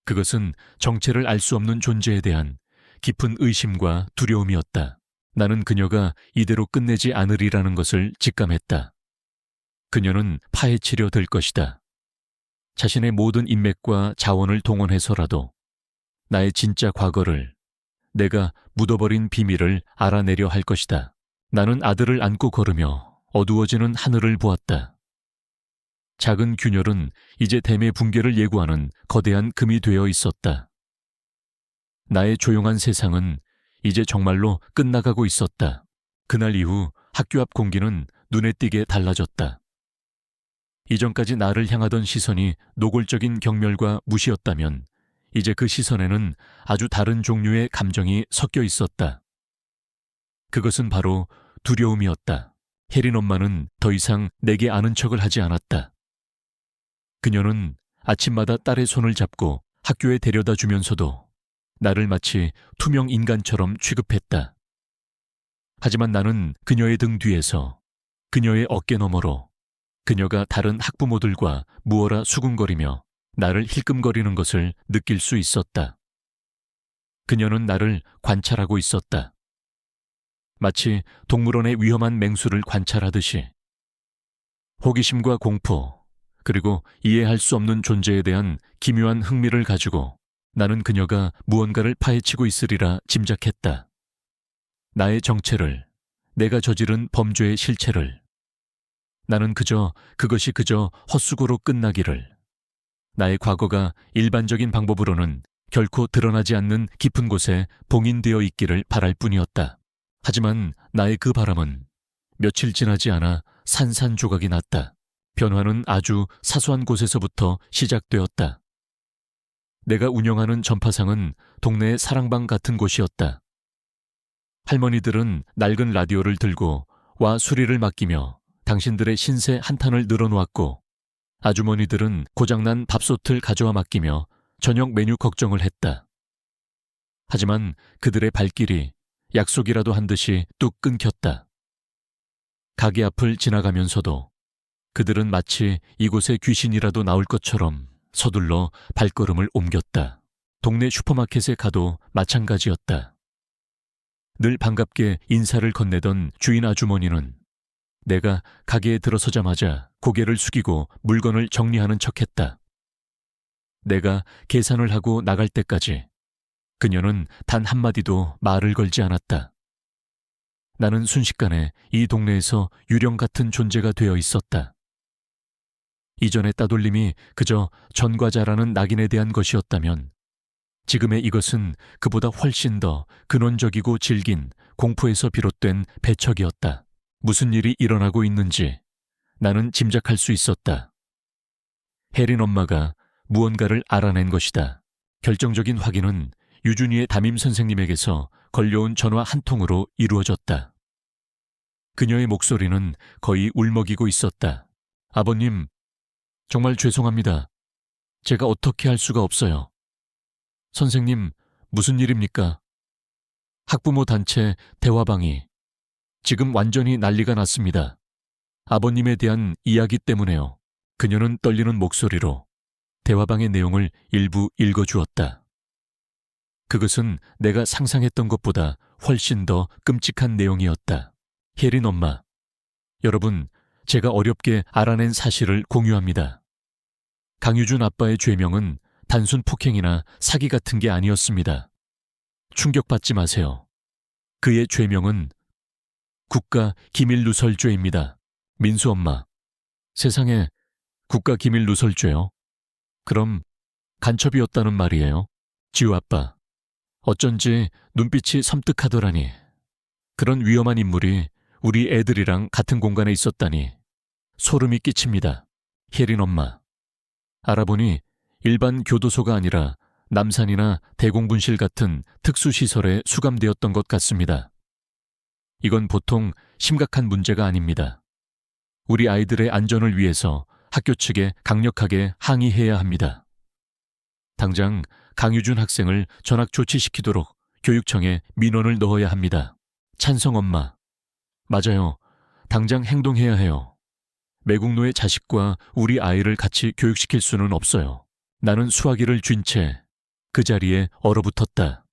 그것은 정체를 알 수 없는 존재에 대한 깊은 의심과 두려움이었다. 나는 그녀가 이대로 끝내지 않으리라는 것을 직감했다. 그녀는 파헤치려 들 것이다. 자신의 모든 인맥과 자원을 동원해서라도 나의 진짜 과거를, 내가 묻어버린 비밀을 알아내려 할 것이다. 나는 아들을 안고 걸으며 어두워지는 하늘을 보았다. 작은 균열은 이제 댐의 붕괴를 예고하는 거대한 금이 되어 있었다. 나의 조용한 세상은 이제 정말로 끝나가고 있었다. 그날 이후 학교 앞 공기는 눈에 띄게 달라졌다. 이전까지 나를 향하던 시선이 노골적인 경멸과 무시였다면 이제 그 시선에는 아주 다른 종류의 감정이 섞여 있었다. 그것은 바로 두려움이었다. 혜린 엄마는 더 이상 내게 아는 척을 하지 않았다. 그녀는 아침마다 딸의 손을 잡고 학교에 데려다 주면서도 나를 마치 투명 인간처럼 취급했다. 하지만 나는 그녀의 등 뒤에서, 그녀의 어깨 너머로 그녀가 다른 학부모들과 무어라 수군거리며 나를 힐끔거리는 것을 느낄 수 있었다. 그녀는 나를 관찰하고 있었다. 마치 동물원의 위험한 맹수를 관찰하듯이. 호기심과 공포, 그리고 이해할 수 없는 존재에 대한 기묘한 흥미를 가지고 나는 그녀가 무언가를 파헤치고 있으리라 짐작했다. 나의 정체를, 내가 저지른 범죄의 실체를. 나는 그것이 그저 헛수고로 끝나기를, 나의 과거가 일반적인 방법으로는 결코 드러나지 않는 깊은 곳에 봉인되어 있기를 바랄 뿐이었다. 하지만 나의 그 바람은 며칠 지나지 않아 산산조각이 났다. 변화는 아주 사소한 곳에서부터 시작되었다. 내가 운영하는 전파상은 동네의 사랑방 같은 곳이었다. 할머니들은 낡은 라디오를 들고 와 수리를 맡기며 당신들의 신세 한탄을 늘어놓았고, 아주머니들은 고장난 밥솥을 가져와 맡기며 저녁 메뉴 걱정을 했다. 하지만 그들의 발길이 약속이라도 한 듯이 뚝 끊겼다. 가게 앞을 지나가면서도 그들은 마치 이곳에 귀신이라도 나올 것처럼 서둘러 발걸음을 옮겼다. 동네 슈퍼마켓에 가도 마찬가지였다. 늘 반갑게 인사를 건네던 주인 아주머니는 내가 가게에 들어서자마자 고개를 숙이고 물건을 정리하는 척했다. 내가 계산을 하고 나갈 때까지 그녀는 단 한마디도 말을 걸지 않았다. 나는 순식간에 이 동네에서 유령 같은 존재가 되어 있었다. 이전의 따돌림이 그저 전과자라는 낙인에 대한 것이었다면 지금의 이것은 그보다 훨씬 더 근원적이고 질긴 공포에서 비롯된 배척이었다. 무슨 일이 일어나고 있는지 나는 짐작할 수 있었다. 혜린 엄마가 무언가를 알아낸 것이다. 결정적인 확인은 유준이의 담임 선생님에게서 걸려온 전화 한 통으로 이루어졌다. 그녀의 목소리는 거의 울먹이고 있었다. 아버님, 정말 죄송합니다. 제가 어떻게 할 수가 없어요. 선생님, 무슨 일입니까? 학부모 단체 대화방이 지금 완전히 난리가 났습니다. 아버님에 대한 이야기 때문에요. 그녀는 떨리는 목소리로 대화방의 내용을 일부 읽어주었다. 그것은 내가 상상했던 것보다 훨씬 더 끔찍한 내용이었다. 혜린 엄마, 여러분, 제가 어렵게 알아낸 사실을 공유합니다. 강유준 아빠의 죄명은 단순 폭행이나 사기 같은 게 아니었습니다. 충격받지 마세요. 그의 죄명은 국가 기밀 누설죄입니다. 민수 엄마. 세상에 국가 기밀 누설죄요? 그럼 간첩이었다는 말이에요? 지우 아빠. 어쩐지 눈빛이 섬뜩하더라니. 그런 위험한 인물이 우리 애들이랑 같은 공간에 있었다니 소름이 끼칩니다. 혜린 엄마. 알아보니 일반 교도소가 아니라 남산이나 대공분실 같은 특수시설에 수감되었던 것 같습니다. 이건 보통 심각한 문제가 아닙니다. 우리 아이들의 안전을 위해서 학교 측에 강력하게 항의해야 합니다. 당장 강유준 학생을 전학 조치시키도록 교육청에 민원을 넣어야 합니다. 찬성 엄마. 맞아요. 당장 행동해야 해요. 매국노의 자식과 우리 아이를 같이 교육시킬 수는 없어요. 나는 수화기를 쥔 채 그 자리에 얼어붙었다.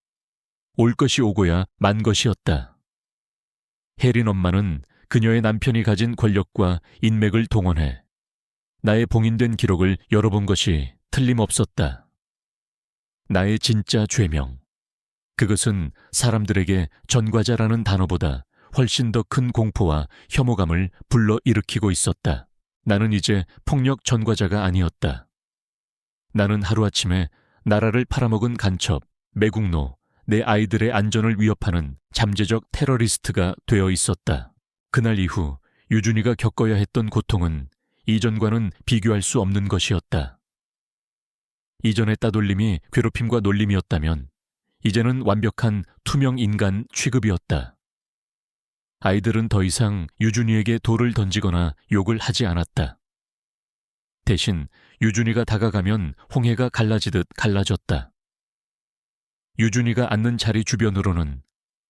올 것이 오고야 만 것이었다. 혜린 엄마는 그녀의 남편이 가진 권력과 인맥을 동원해 나의 봉인된 기록을 열어본 것이 틀림없었다. 나의 진짜 죄명. 그것은 사람들에게 전과자라는 단어보다 훨씬 더 큰 공포와 혐오감을 불러일으키고 있었다. 나는 이제 폭력 전과자가 아니었다. 나는 하루아침에 나라를 팔아먹은 간첩, 매국노, 내 아이들의 안전을 위협하는 잠재적 테러리스트가 되어 있었다. 그날 이후 유준이가 겪어야 했던 고통은 이전과는 비교할 수 없는 것이었다. 이전의 따돌림이 괴롭힘과 놀림이었다면 이제는 완벽한 투명 인간 취급이었다. 아이들은 더 이상 유준이에게 돌을 던지거나 욕을 하지 않았다. 대신 유준이가 다가가면 홍해가 갈라지듯 갈라졌다. 유준이가 앉는 자리 주변으로는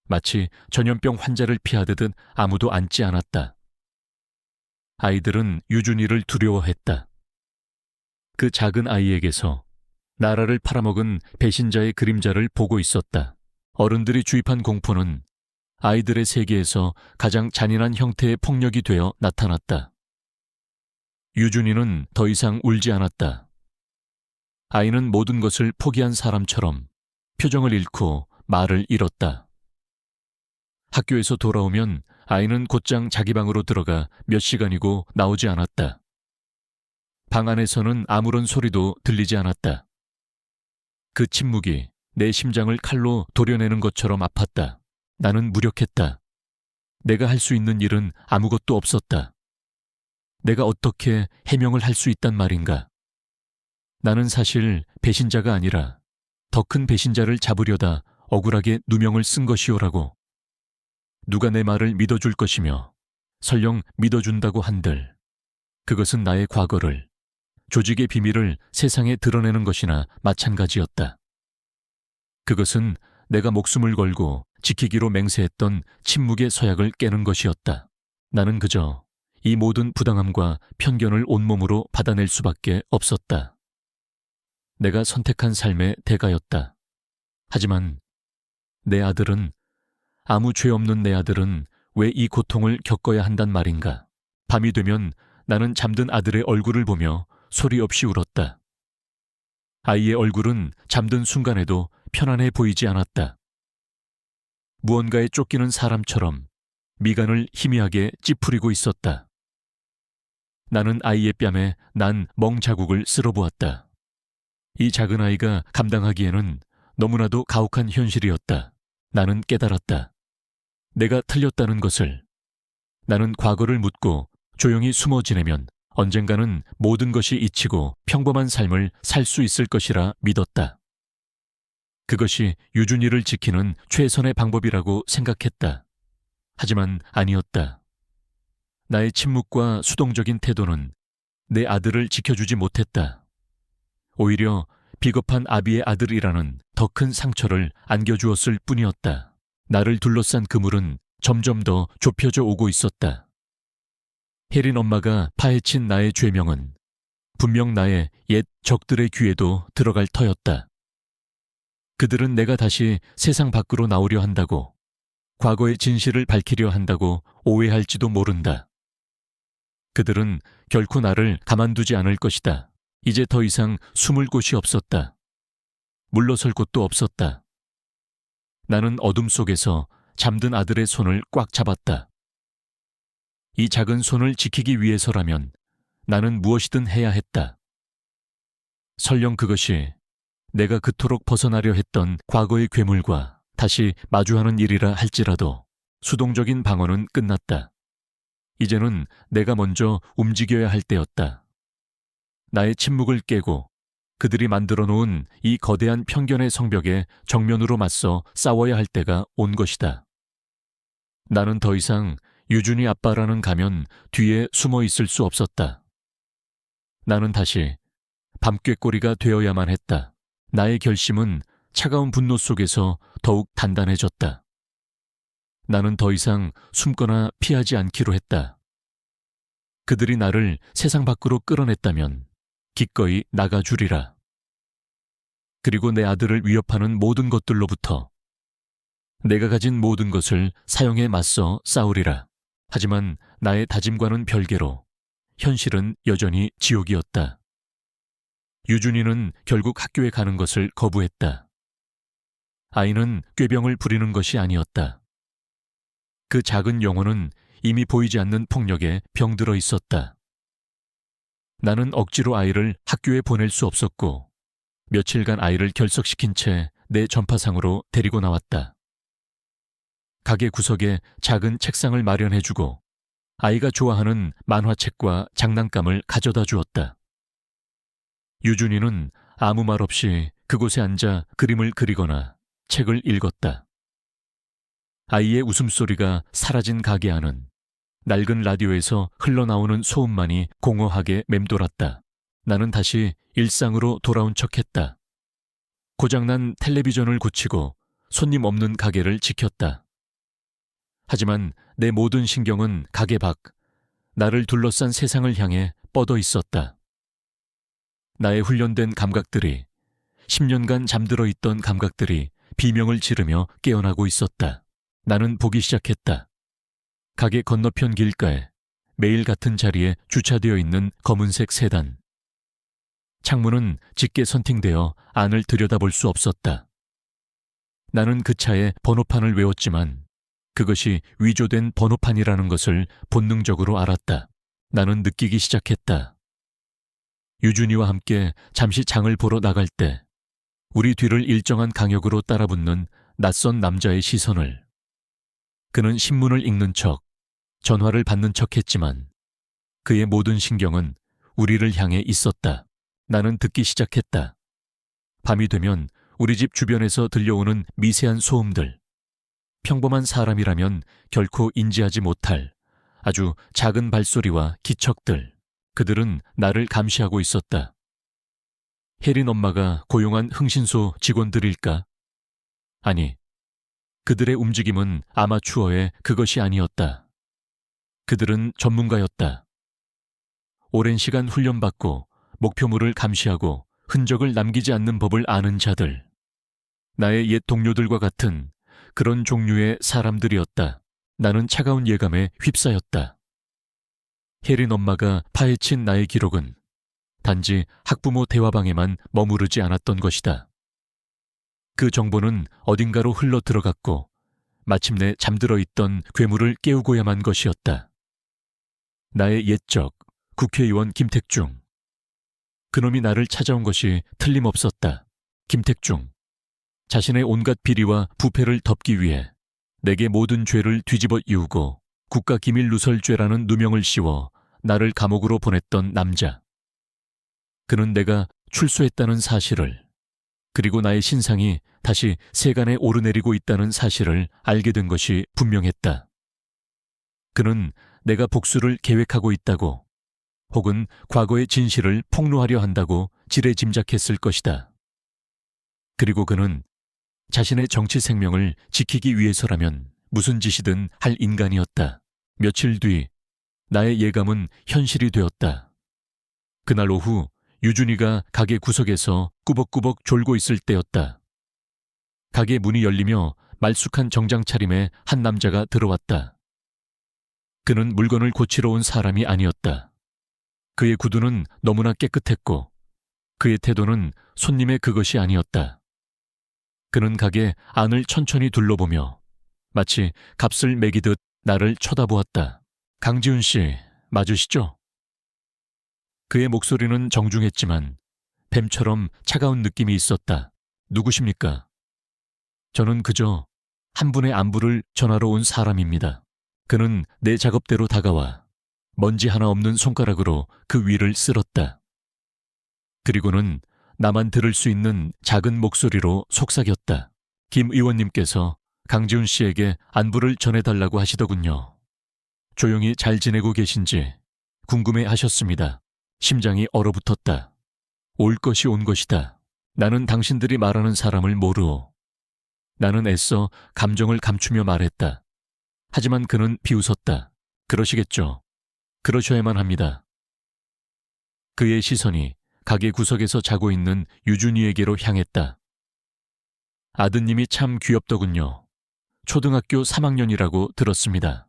마치 전염병 환자를 피하듯 아무도 앉지 않았다. 아이들은 유준이를 두려워했다. 그 작은 아이에게서 나라를 팔아먹은 배신자의 그림자를 보고 있었다. 어른들이 주입한 공포는 아이들의 세계에서 가장 잔인한 형태의 폭력이 되어 나타났다. 유준이는 더 이상 울지 않았다. 아이는 모든 것을 포기한 사람처럼 표정을 잃고 말을 잃었다. 학교에서 돌아오면 아이는 곧장 자기 방으로 들어가 몇 시간이고 나오지 않았다. 방 안에서는 아무런 소리도 들리지 않았다. 그 침묵이 내 심장을 칼로 도려내는 것처럼 아팠다. 나는 무력했다. 내가 할 수 있는 일은 아무것도 없었다. 내가 어떻게 해명을 할 수 있단 말인가? 나는 사실 배신자가 아니라 더 큰 배신자를 잡으려다 억울하게 누명을 쓴 것이오라고. 누가 내 말을 믿어줄 것이며 설령 믿어준다고 한들 그것은 나의 과거를, 조직의 비밀을 세상에 드러내는 것이나 마찬가지였다. 그것은 내가 목숨을 걸고 지키기로 맹세했던 침묵의 서약을 깨는 것이었다. 나는 그저 이 모든 부당함과 편견을 온몸으로 받아낼 수밖에 없었다. 내가 선택한 삶의 대가였다. 하지만 내 아들은, 아무 죄 없는 내 아들은 왜 이 고통을 겪어야 한단 말인가? 밤이 되면 나는 잠든 아들의 얼굴을 보며 소리 없이 울었다. 아이의 얼굴은 잠든 순간에도 편안해 보이지 않았다. 무언가에 쫓기는 사람처럼 미간을 희미하게 찌푸리고 있었다. 나는 아이의 뺨에 난 멍자국을 쓸어보았다. 이 작은 아이가 감당하기에는 너무나도 가혹한 현실이었다. 나는 깨달았다. 내가 틀렸다는 것을. 나는 과거를 묻고 조용히 숨어 지내면 언젠가는 모든 것이 잊히고 평범한 삶을 살 수 있을 것이라 믿었다. 그것이 유준이를 지키는 최선의 방법이라고 생각했다. 하지만 아니었다. 나의 침묵과 수동적인 태도는 내 아들을 지켜주지 못했다. 오히려 비겁한 아비의 아들이라는 더 큰 상처를 안겨주었을 뿐이었다. 나를 둘러싼 그물은 점점 더 좁혀져 오고 있었다. 혜린 엄마가 파헤친 나의 죄명은 분명 나의 옛 적들의 귀에도 들어갈 터였다. 그들은 내가 다시 세상 밖으로 나오려 한다고, 과거의 진실을 밝히려 한다고 오해할지도 모른다. 그들은 결코 나를 가만두지 않을 것이다. 이제 더 이상 숨을 곳이 없었다. 물러설 곳도 없었다. 나는 어둠 속에서 잠든 아들의 손을 꽉 잡았다. 이 작은 손을 지키기 위해서라면 나는 무엇이든 해야 했다. 설령 그것이 내가 그토록 벗어나려 했던 과거의 괴물과 다시 마주하는 일이라 할지라도 수동적인 방어는 끝났다. 이제는 내가 먼저 움직여야 할 때였다. 나의 침묵을 깨고 그들이 만들어 놓은 이 거대한 편견의 성벽에 정면으로 맞서 싸워야 할 때가 온 것이다. 나는 더 이상 유준이 아빠라는 가면 뒤에 숨어 있을 수 없었다. 나는 다시 밤꾀꼬리가 되어야만 했다. 나의 결심은 차가운 분노 속에서 더욱 단단해졌다. 나는 더 이상 숨거나 피하지 않기로 했다. 그들이 나를 세상 밖으로 끌어냈다면 기꺼이 나가주리라. 그리고 내 아들을 위협하는 모든 것들로부터 내가 가진 모든 것을 사용해 맞서 싸우리라. 하지만 나의 다짐과는 별개로 현실은 여전히 지옥이었다. 유준이는 결국 학교에 가는 것을 거부했다. 아이는 꾀병을 부리는 것이 아니었다. 그 작은 영혼은 이미 보이지 않는 폭력에 병들어 있었다. 나는 억지로 아이를 학교에 보낼 수 없었고 며칠간 아이를 결석시킨 채 내 전파상으로 데리고 나왔다. 가게 구석에 작은 책상을 마련해주고 아이가 좋아하는 만화책과 장난감을 가져다 주었다. 유준이는 아무 말 없이 그곳에 앉아 그림을 그리거나 책을 읽었다. 아이의 웃음소리가 사라진 가게 안은 낡은 라디오에서 흘러나오는 소음만이 공허하게 맴돌았다. 나는 다시 일상으로 돌아온 척했다. 고장난 텔레비전을 고치고 손님 없는 가게를 지켰다. 하지만 내 모든 신경은 가게 밖, 나를 둘러싼 세상을 향해 뻗어 있었다. 나의 훈련된 감각들이, 10년간 잠들어 있던 감각들이 비명을 지르며 깨어나고 있었다. 나는 보기 시작했다. 가게 건너편 길가에 매일 같은 자리에 주차되어 있는 검은색 세단. 창문은 짙게 선팅되어 안을 들여다볼 수 없었다. 나는 그 차의 번호판을 외웠지만 그것이 위조된 번호판이라는 것을 본능적으로 알았다. 나는 느끼기 시작했다. 유준이와 함께 잠시 장을 보러 나갈 때 우리 뒤를 일정한 강역으로 따라붙는 낯선 남자의 시선을. 그는 신문을 읽는 척, 전화를 받는 척했지만 그의 모든 신경은 우리를 향해 있었다. 나는 듣기 시작했다. 밤이 되면 우리 집 주변에서 들려오는 미세한 소음들. 평범한 사람이라면 결코 인지하지 못할 아주 작은 발소리와 기척들. 그들은 나를 감시하고 있었다. 혜린 엄마가 고용한 흥신소 직원들일까? 아니, 그들의 움직임은 아마추어의 그것이 아니었다. 그들은 전문가였다. 오랜 시간 훈련받고 목표물을 감시하고 흔적을 남기지 않는 법을 아는 자들. 나의 옛 동료들과 같은 그런 종류의 사람들이었다. 나는 차가운 예감에 휩싸였다. 혜린 엄마가 파헤친 나의 기록은 단지 학부모 대화방에만 머무르지 않았던 것이다. 그 정보는 어딘가로 흘러 들어갔고 마침내 잠들어 있던 괴물을 깨우고야만 것이었다. 나의 옛적 국회의원 김택중. 그놈이 나를 찾아온 것이 틀림없었다. 김택중. 자신의 온갖 비리와 부패를 덮기 위해 내게 모든 죄를 뒤집어 이우고 국가기밀누설죄라는 누명을 씌워 나를 감옥으로 보냈던 남자. 그는 내가 출소했다는 사실을, 그리고 나의 신상이 다시 세간에 오르내리고 있다는 사실을 알게 된 것이 분명했다. 그는 내가 복수를 계획하고 있다고, 혹은 과거의 진실을 폭로하려 한다고 지레짐작했을 것이다. 그리고 그는 자신의 정치 생명을 지키기 위해서라면 무슨 짓이든 할 인간이었다. 며칠 뒤 나의 예감은 현실이 되었다. 그날 오후 유준이가 가게 구석에서 꾸벅꾸벅 졸고 있을 때였다. 가게 문이 열리며 말쑥한 정장 차림의 한 남자가 들어왔다. 그는 물건을 고치러 온 사람이 아니었다. 그의 구두는 너무나 깨끗했고 그의 태도는 손님의 그것이 아니었다. 그는 가게 안을 천천히 둘러보며 마치 값을 매기듯 나를 쳐다보았다. 강지훈 씨, 맞으시죠? 그의 목소리는 정중했지만 뱀처럼 차가운 느낌이 있었다. 누구십니까? 저는 그저 한 분의 안부를 전하러 온 사람입니다. 그는 내 작업대로 다가와 먼지 하나 없는 손가락으로 그 위를 쓸었다. 그리고는 나만 들을 수 있는 작은 목소리로 속삭였다. 김 의원님께서 강지훈 씨에게 안부를 전해달라고 하시더군요. 조용히 잘 지내고 계신지 궁금해 하셨습니다. 심장이 얼어붙었다. 올 것이 온 것이다. 나는 당신들이 말하는 사람을 모르오. 나는 애써 감정을 감추며 말했다. 하지만 그는 비웃었다. 그러시겠죠. 그러셔야만 합니다. 그의 시선이 가게 구석에서 자고 있는 유준이에게로 향했다. 아드님이 참 귀엽더군요. 초등학교 3학년이라고 들었습니다.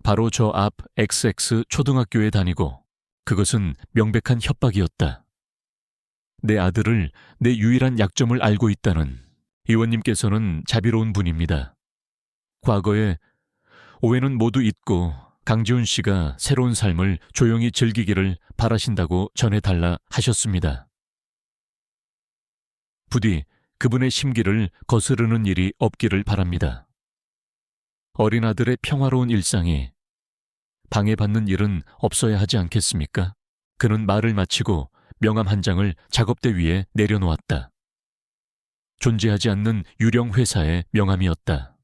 바로 저 앞 XX 초등학교에 다니고 그것은 명백한 협박이었다. 내 아들을 내 유일한 약점을 알고 있다는 의원님께서는 자비로운 분입니다. 과거에 오해는 모두 잊고 강지훈 씨가 새로운 삶을 조용히 즐기기를 바라신다고 전해달라 하셨습니다. 부디 그분의 심기를 거스르는 일이 없기를 바랍니다. 어린 아들의 평화로운 일상이 방해받는 일은 없어야 하지 않겠습니까? 그는 말을 마치고 명함 한 장을 작업대 위에 내려놓았다. 존재하지 않는 유령 회사의 명함이었다.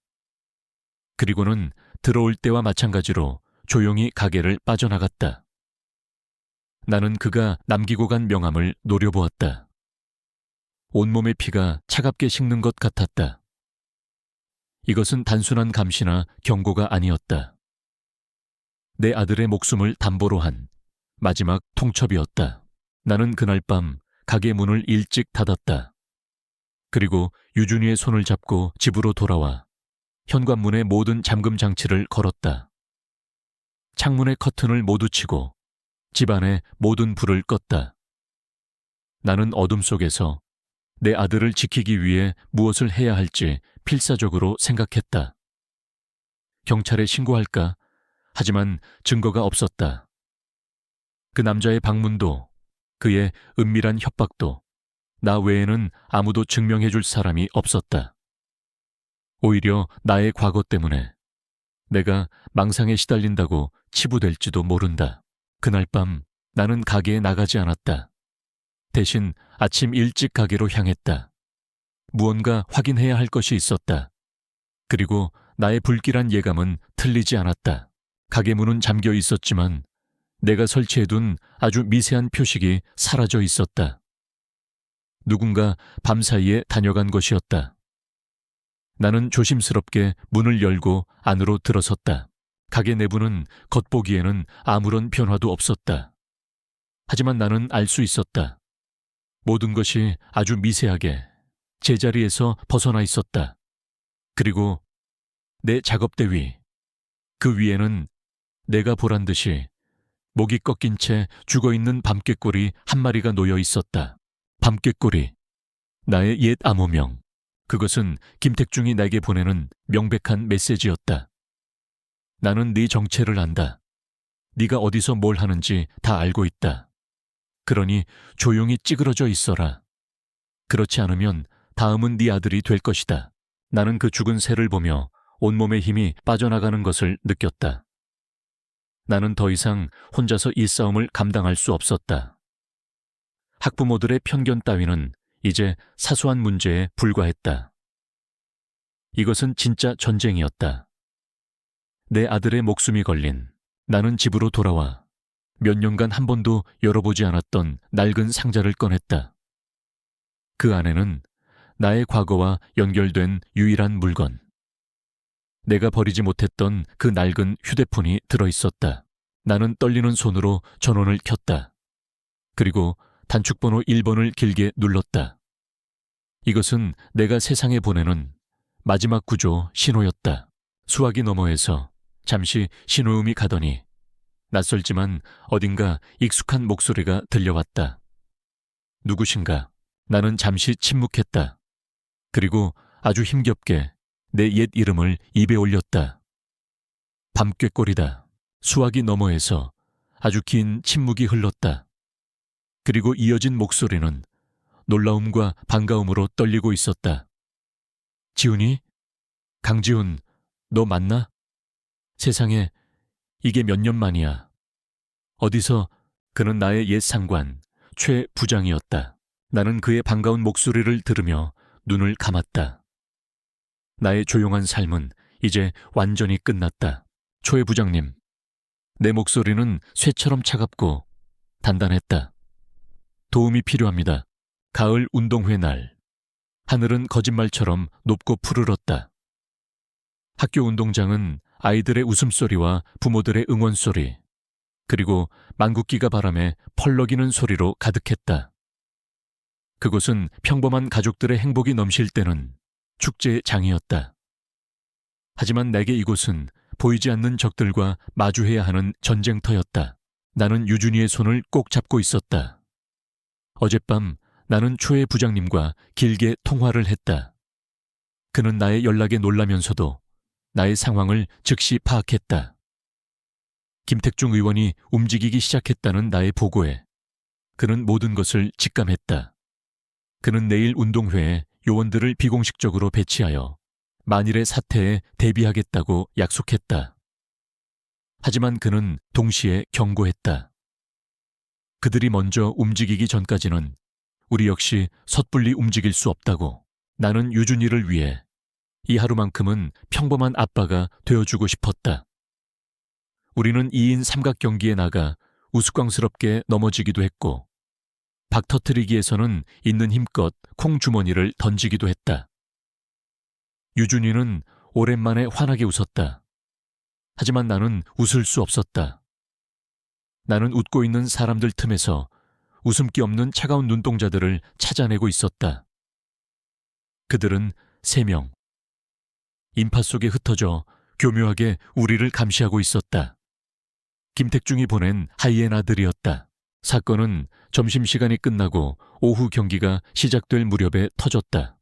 그리고는 들어올 때와 마찬가지로 조용히 가게를 빠져나갔다. 나는 그가 남기고 간 명함을 노려보았다. 온몸의 피가 차갑게 식는 것 같았다. 이것은 단순한 감시나 경고가 아니었다. 내 아들의 목숨을 담보로 한 마지막 통첩이었다. 나는 그날 밤 가게 문을 일찍 닫았다. 그리고 유준이의 손을 잡고 집으로 돌아와 현관문의 모든 잠금 장치를 걸었다. 창문의 커튼을 모두 치고 집안의 모든 불을 껐다. 나는 어둠 속에서 내 아들을 지키기 위해 무엇을 해야 할지 필사적으로 생각했다. 경찰에 신고할까? 하지만 증거가 없었다. 그 남자의 방문도, 그의 은밀한 협박도 나 외에는 아무도 증명해줄 사람이 없었다. 오히려 나의 과거 때문에 내가 망상에 시달린다고 치부될지도 모른다. 그날 밤 나는 가게에 나가지 않았다. 대신 아침 일찍 가게로 향했다. 무언가 확인해야 할 것이 있었다. 그리고 나의 불길한 예감은 틀리지 않았다. 가게 문은 잠겨 있었지만 내가 설치해둔 아주 미세한 표식이 사라져 있었다. 누군가 밤사이에 다녀간 것이었다. 나는 조심스럽게 문을 열고 안으로 들어섰다. 가게 내부는 겉보기에는 아무런 변화도 없었다. 하지만 나는 알 수 있었다. 모든 것이 아주 미세하게 제자리에서 벗어나 있었다. 그리고 내 작업대 위, 그 위에는 내가 보란 듯이 목이 꺾인 채 죽어있는 밤꾀꼬리 한 마리가 놓여 있었다. 밤꾀꼬리, 나의 옛 암호명. 그것은 김택중이 내게 보내는 명백한 메시지였다. 나는 네 정체를 안다. 네가 어디서 뭘 하는지 다 알고 있다. 그러니 조용히 찌그러져 있어라. 그렇지 않으면 다음은 네 아들이 될 것이다. 나는 그 죽은 새를 보며 온몸의 힘이 빠져나가는 것을 느꼈다. 나는 더 이상 혼자서 이 싸움을 감당할 수 없었다. 학부모들의 편견 따위는 이제 사소한 문제에 불과했다. 이것은 진짜 전쟁이었다. 내 아들의 목숨이 걸린 나는 집으로 돌아와 몇 년간 한 번도 열어보지 않았던 낡은 상자를 꺼냈다. 그 안에는 나의 과거와 연결된 유일한 물건. 내가 버리지 못했던 그 낡은 휴대폰이 들어있었다. 나는 떨리는 손으로 전원을 켰다. 그리고 단축번호 1번을 길게 눌렀다. 이것은 내가 세상에 보내는 마지막 구조 신호였다. 수화기 너머에서 잠시 신호음이 가더니 낯설지만 어딘가 익숙한 목소리가 들려왔다. 누구신가? 나는 잠시 침묵했다. 그리고 아주 힘겹게 내 옛 이름을 입에 올렸다. 밤꾀꼬리다. 수화기 너머에서 아주 긴 침묵이 흘렀다. 그리고 이어진 목소리는 놀라움과 반가움으로 떨리고 있었다. 지훈이? 강지훈, 너 맞나? 세상에, 이게 몇 년 만이야. 어디서? 그는 나의 옛 상관, 최 부장이었다. 나는 그의 반가운 목소리를 들으며 눈을 감았다. 나의 조용한 삶은 이제 완전히 끝났다. 최 부장님. 내 목소리는 쇠처럼 차갑고 단단했다. 도움이 필요합니다. 가을 운동회 날. 하늘은 거짓말처럼 높고 푸르렀다. 학교 운동장은 아이들의 웃음소리와 부모들의 응원소리, 그리고 만국기가 바람에 펄럭이는 소리로 가득했다. 그곳은 평범한 가족들의 행복이 넘실 때는 축제의 장이었다. 하지만 내게 이곳은 보이지 않는 적들과 마주해야 하는 전쟁터였다. 나는 유준이의 손을 꼭 잡고 있었다. 어젯밤 나는 최 부장님과 길게 통화를 했다. 그는 나의 연락에 놀라면서도 나의 상황을 즉시 파악했다. 김택중 의원이 움직이기 시작했다는 나의 보고에 그는 모든 것을 직감했다. 그는 내일 운동회에 요원들을 비공식적으로 배치하여 만일의 사태에 대비하겠다고 약속했다. 하지만 그는 동시에 경고했다. 그들이 먼저 움직이기 전까지는 우리 역시 섣불리 움직일 수 없다고. 나는 유준이를 위해 이 하루만큼은 평범한 아빠가 되어주고 싶었다. 우리는 2인 삼각 경기에 나가 우스꽝스럽게 넘어지기도 했고 박 터트리기에서는 있는 힘껏 콩주머니를 던지기도 했다. 유준이는 오랜만에 환하게 웃었다. 하지만 나는 웃을 수 없었다. 나는 웃고 있는 사람들 틈에서 웃음기 없는 차가운 눈동자들을 찾아내고 있었다. 그들은 3명. 인파 속에 흩어져 교묘하게 우리를 감시하고 있었다. 김택중이 보낸 하이에나들이었다. 사건은 점심시간이 끝나고 오후 경기가 시작될 무렵에 터졌다.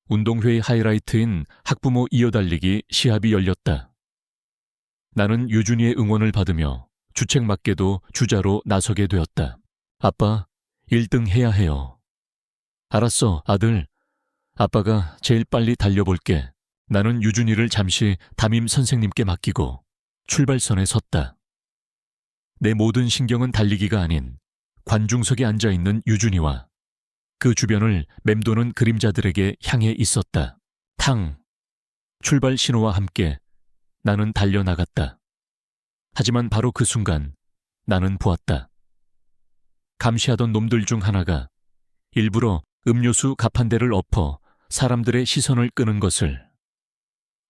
운동회의 하이라이트인 학부모 이어달리기 시합이 열렸다. 나는 유준이의 응원을 받으며 주책맞게도 주자로 나서게 되었다. 아빠, 1등 해야 해요. 알았어, 아들. 아빠가 제일 빨리 달려볼게. 나는 유준이를 잠시 담임 선생님께 맡기고 출발선에 섰다. 내 모든 신경은 달리기가 아닌 관중석에 앉아있는 유준이와 그 주변을 맴도는 그림자들에게 향해 있었다. 탕! 출발 신호와 함께 나는 달려나갔다. 하지만 바로 그 순간 나는 보았다. 감시하던 놈들 중 하나가 일부러 음료수 갑 한 대를 엎어 사람들의 시선을 끄는 것을,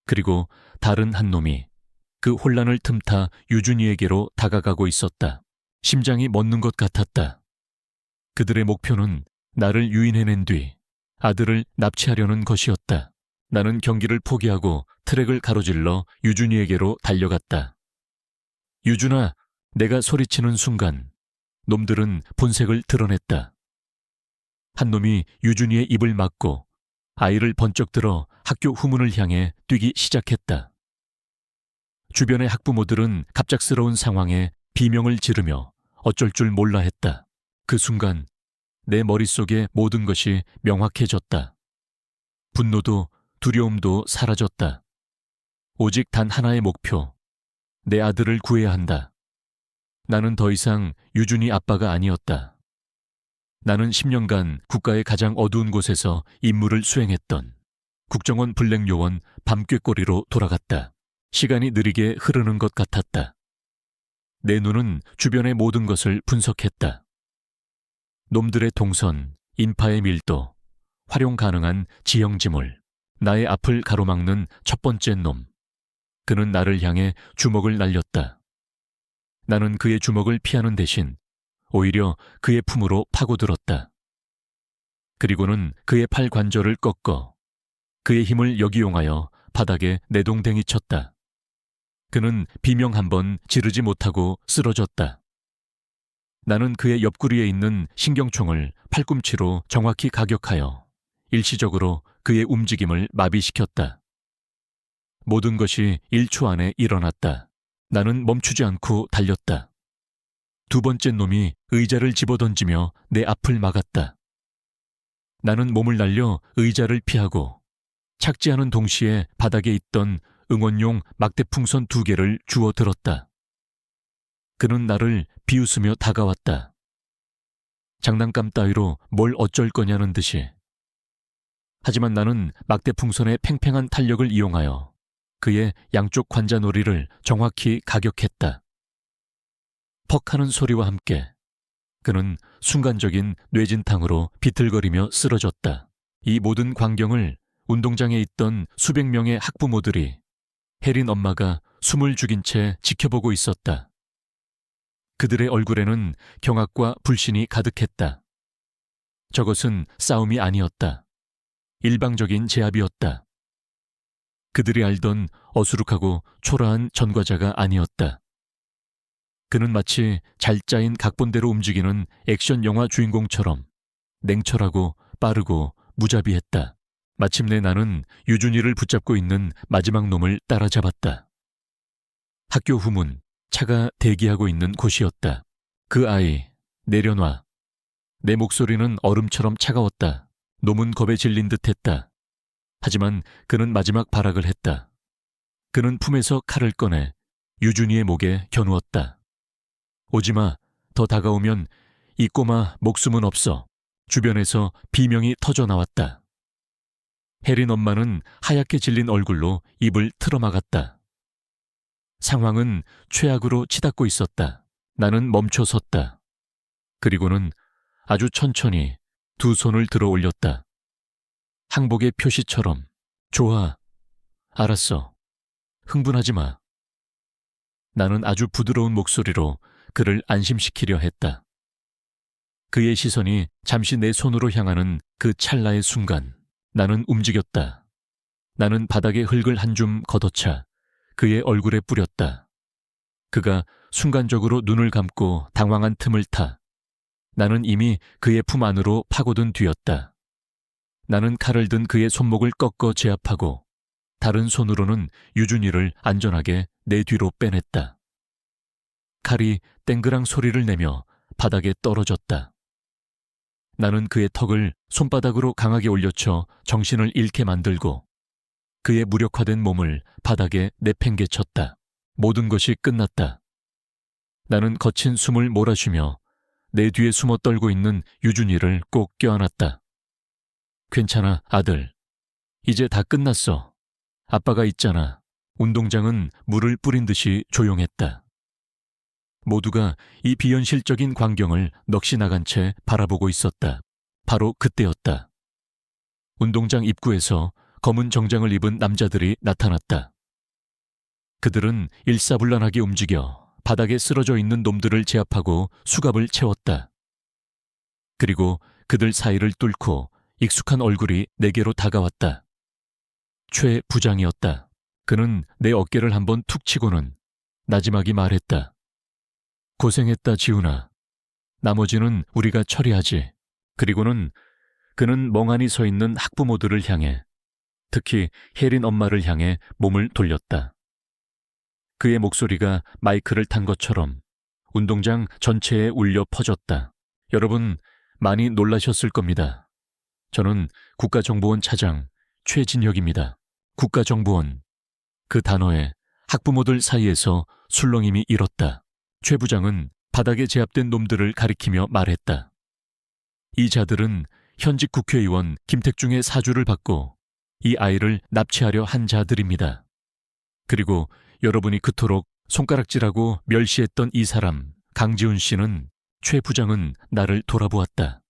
그리고 다른 한 놈이 그 혼란을 틈타 유준이에게로 다가가고 있었다. 심장이 멎는 것 같았다. 그들의 목표는 나를 유인해낸 뒤 아들을 납치하려는 것이었다. 나는 경기를 포기하고 트랙을 가로질러 유준이에게로 달려갔다. 유준아, 내가 소리치는 순간 놈들은 본색을 드러냈다. 한 놈이 유준이의 입을 막고 아이를 번쩍 들어 학교 후문을 향해 뛰기 시작했다. 주변의 학부모들은 갑작스러운 상황에 비명을 지르며 어쩔 줄 몰라 했다. 그 순간 내 머릿속에 모든 것이 명확해졌다. 분노도 두려움도 사라졌다. 오직 단 하나의 목표, 내 아들을 구해야 한다. 나는 더 이상 유준이 아빠가 아니었다. 나는 10년간 국가의 가장 어두운 곳에서 임무를 수행했던 국정원 블랙요원 밤꾀꼬리로 돌아갔다. 시간이 느리게 흐르는 것 같았다. 내 눈은 주변의 모든 것을 분석했다. 놈들의 동선, 인파의 밀도, 활용 가능한 지형지물, 나의 앞을 가로막는 첫 번째 놈. 그는 나를 향해 주먹을 날렸다. 나는 그의 주먹을 피하는 대신 오히려 그의 품으로 파고들었다. 그리고는 그의 팔 관절을 꺾어 그의 힘을 역이용하여 바닥에 내동댕이 쳤다. 그는 비명 한 번 지르지 못하고 쓰러졌다. 나는 그의 옆구리에 있는 신경총을 팔꿈치로 정확히 가격하여 일시적으로 그의 움직임을 마비시켰다. 모든 것이 1초 안에 일어났다. 나는 멈추지 않고 달렸다. 두 번째 놈이 의자를 집어던지며 내 앞을 막았다. 나는 몸을 날려 의자를 피하고 착지하는 동시에 바닥에 있던 응원용 막대풍선 2개를 주워 들었다. 그는 나를 비웃으며 다가왔다. 장난감 따위로 뭘 어쩔 거냐는 듯이. 하지만 나는 막대풍선의 팽팽한 탄력을 이용하여 그의 양쪽 관자놀이를 정확히 가격했다. 퍽 하는 소리와 함께 그는 순간적인 뇌진탕으로 비틀거리며 쓰러졌다. 이 모든 광경을 운동장에 있던 수백 명의 학부모들이 혜린 엄마가 숨을 죽인 채 지켜보고 있었다. 그들의 얼굴에는 경악과 불신이 가득했다. 저것은 싸움이 아니었다. 일방적인 제압이었다. 그들이 알던 어수룩하고 초라한 전과자가 아니었다. 그는 마치 잘 짜인 각본대로 움직이는 액션 영화 주인공처럼 냉철하고 빠르고 무자비했다. 마침내 나는 유준이를 붙잡고 있는 마지막 놈을 따라잡았다. 학교 후문, 차가 대기하고 있는 곳이었다. 그 아이, 내려놔. 내 목소리는 얼음처럼 차가웠다. 놈은 겁에 질린 듯했다. 하지만 그는 마지막 발악을 했다. 그는 품에서 칼을 꺼내 유준이의 목에 겨누었다. 오지마, 더 다가오면 이 꼬마 목숨은 없어. 주변에서 비명이 터져 나왔다. 혜린 엄마는 하얗게 질린 얼굴로 입을 틀어막았다. 상황은 최악으로 치닫고 있었다. 나는 멈춰 섰다. 그리고는 아주 천천히 두 손을 들어 올렸다. 항복의 표시처럼. 좋아. 알았어. 흥분하지 마. 나는 아주 부드러운 목소리로 그를 안심시키려 했다. 그의 시선이 잠시 내 손으로 향하는 그 찰나의 순간 나는 움직였다. 나는 바닥에 흙을 한 줌 걷어차 그의 얼굴에 뿌렸다. 그가 순간적으로 눈을 감고 당황한 틈을 타 나는 이미 그의 품 안으로 파고든 뒤였다. 나는 칼을 든 그의 손목을 꺾어 제압하고 다른 손으로는 유준이를 안전하게 내 뒤로 빼냈다. 칼이 땡그랑 소리를 내며 바닥에 떨어졌다. 나는 그의 턱을 손바닥으로 강하게 올려쳐 정신을 잃게 만들고 그의 무력화된 몸을 바닥에 내팽개쳤다. 모든 것이 끝났다. 나는 거친 숨을 몰아쉬며 내 뒤에 숨어 떨고 있는 유준이를 꼭 껴안았다. 괜찮아, 아들. 이제 다 끝났어. 아빠가 있잖아. 운동장은 물을 뿌린 듯이 조용했다. 모두가 이 비현실적인 광경을 넋이 나간 채 바라보고 있었다. 바로 그때였다. 운동장 입구에서 검은 정장을 입은 남자들이 나타났다. 그들은 일사불란하게 움직여 바닥에 쓰러져 있는 놈들을 제압하고 수갑을 채웠다. 그리고 그들 사이를 뚫고 익숙한 얼굴이 내게로 다가왔다. 최 부장이었다. 그는 내 어깨를 한번 툭 치고는 나지막이 말했다. 고생했다, 지훈아. 나머지는 우리가 처리하지. 그리고는 그는 멍하니 서 있는 학부모들을 향해, 특히 혜린 엄마를 향해 몸을 돌렸다. 그의 목소리가 마이크를 탄 것처럼 운동장 전체에 울려 퍼졌다. 여러분, 많이 놀라셨을 겁니다. 저는 국가정보원 차장 최진혁입니다. 국가정보원. 그 단어에 학부모들 사이에서 술렁임이 일었다. 최 부장은 바닥에 제압된 놈들을 가리키며 말했다. 이 자들은 현직 국회의원 김택중의 사주를 받고 이 아이를 납치하려 한 자들입니다. 그리고 여러분이 그토록 손가락질하고 멸시했던 이 사람 강지훈 씨는, 최 부장은 나를 돌아보았다.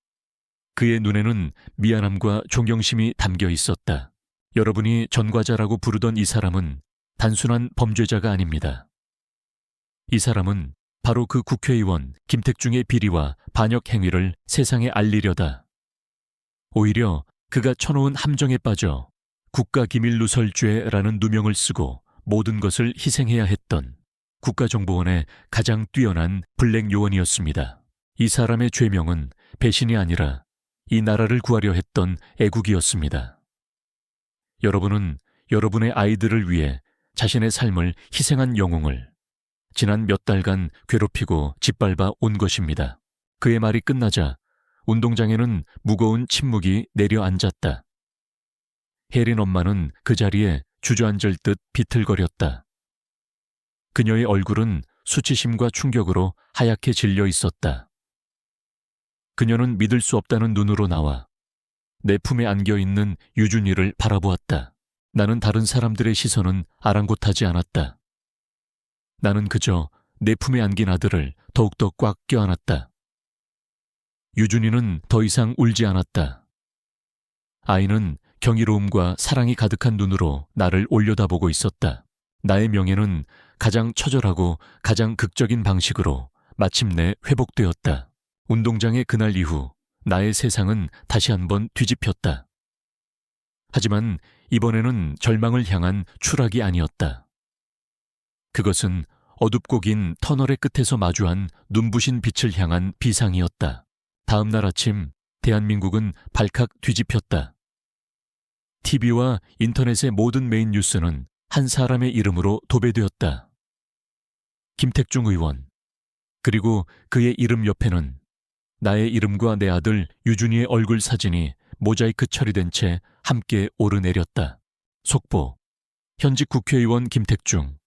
그의 눈에는 미안함과 존경심이 담겨 있었다. 여러분이 전과자라고 부르던 이 사람은 단순한 범죄자가 아닙니다. 이 사람은 바로 그 국회의원 김택중의 비리와 반역 행위를 세상에 알리려다 오히려 그가 쳐놓은 함정에 빠져 국가기밀누설죄라는 누명을 쓰고 모든 것을 희생해야 했던 국가정보원의 가장 뛰어난 블랙 요원이었습니다. 이 사람의 죄명은 배신이 아니라 이 나라를 구하려 했던 애국이었습니다. 여러분은 여러분의 아이들을 위해 자신의 삶을 희생한 영웅을 지난 몇 달간 괴롭히고 짓밟아 온 것입니다. 그의 말이 끝나자 운동장에는 무거운 침묵이 내려앉았다. 혜린 엄마는 그 자리에 주저앉을 듯 비틀거렸다. 그녀의 얼굴은 수치심과 충격으로 하얗게 질려 있었다. 그녀는 믿을 수 없다는 눈으로 나와 내 품에 안겨있는 유준이를 바라보았다. 나는 다른 사람들의 시선은 아랑곳하지 않았다. 나는 그저 내 품에 안긴 아들을 더욱더 꽉 껴안았다. 유준이는 더 이상 울지 않았다. 아이는 경이로움과 사랑이 가득한 눈으로 나를 올려다보고 있었다. 나의 명예는 가장 처절하고 가장 극적인 방식으로 마침내 회복되었다. 운동장의 그날 이후 나의 세상은 다시 한번 뒤집혔다. 하지만 이번에는 절망을 향한 추락이 아니었다. 그것은 어둡고 긴 터널의 끝에서 마주한 눈부신 빛을 향한 비상이었다. 다음 날 아침 대한민국은 발칵 뒤집혔다. TV와 인터넷의 모든 메인 뉴스는 한 사람의 이름으로 도배되었다. 김택중 의원. 그리고 그의 이름 옆에는 나의 이름과 내 아들 유준이의 얼굴 사진이 모자이크 처리된 채 함께 오르내렸다. 속보. 현직 국회의원 김택중.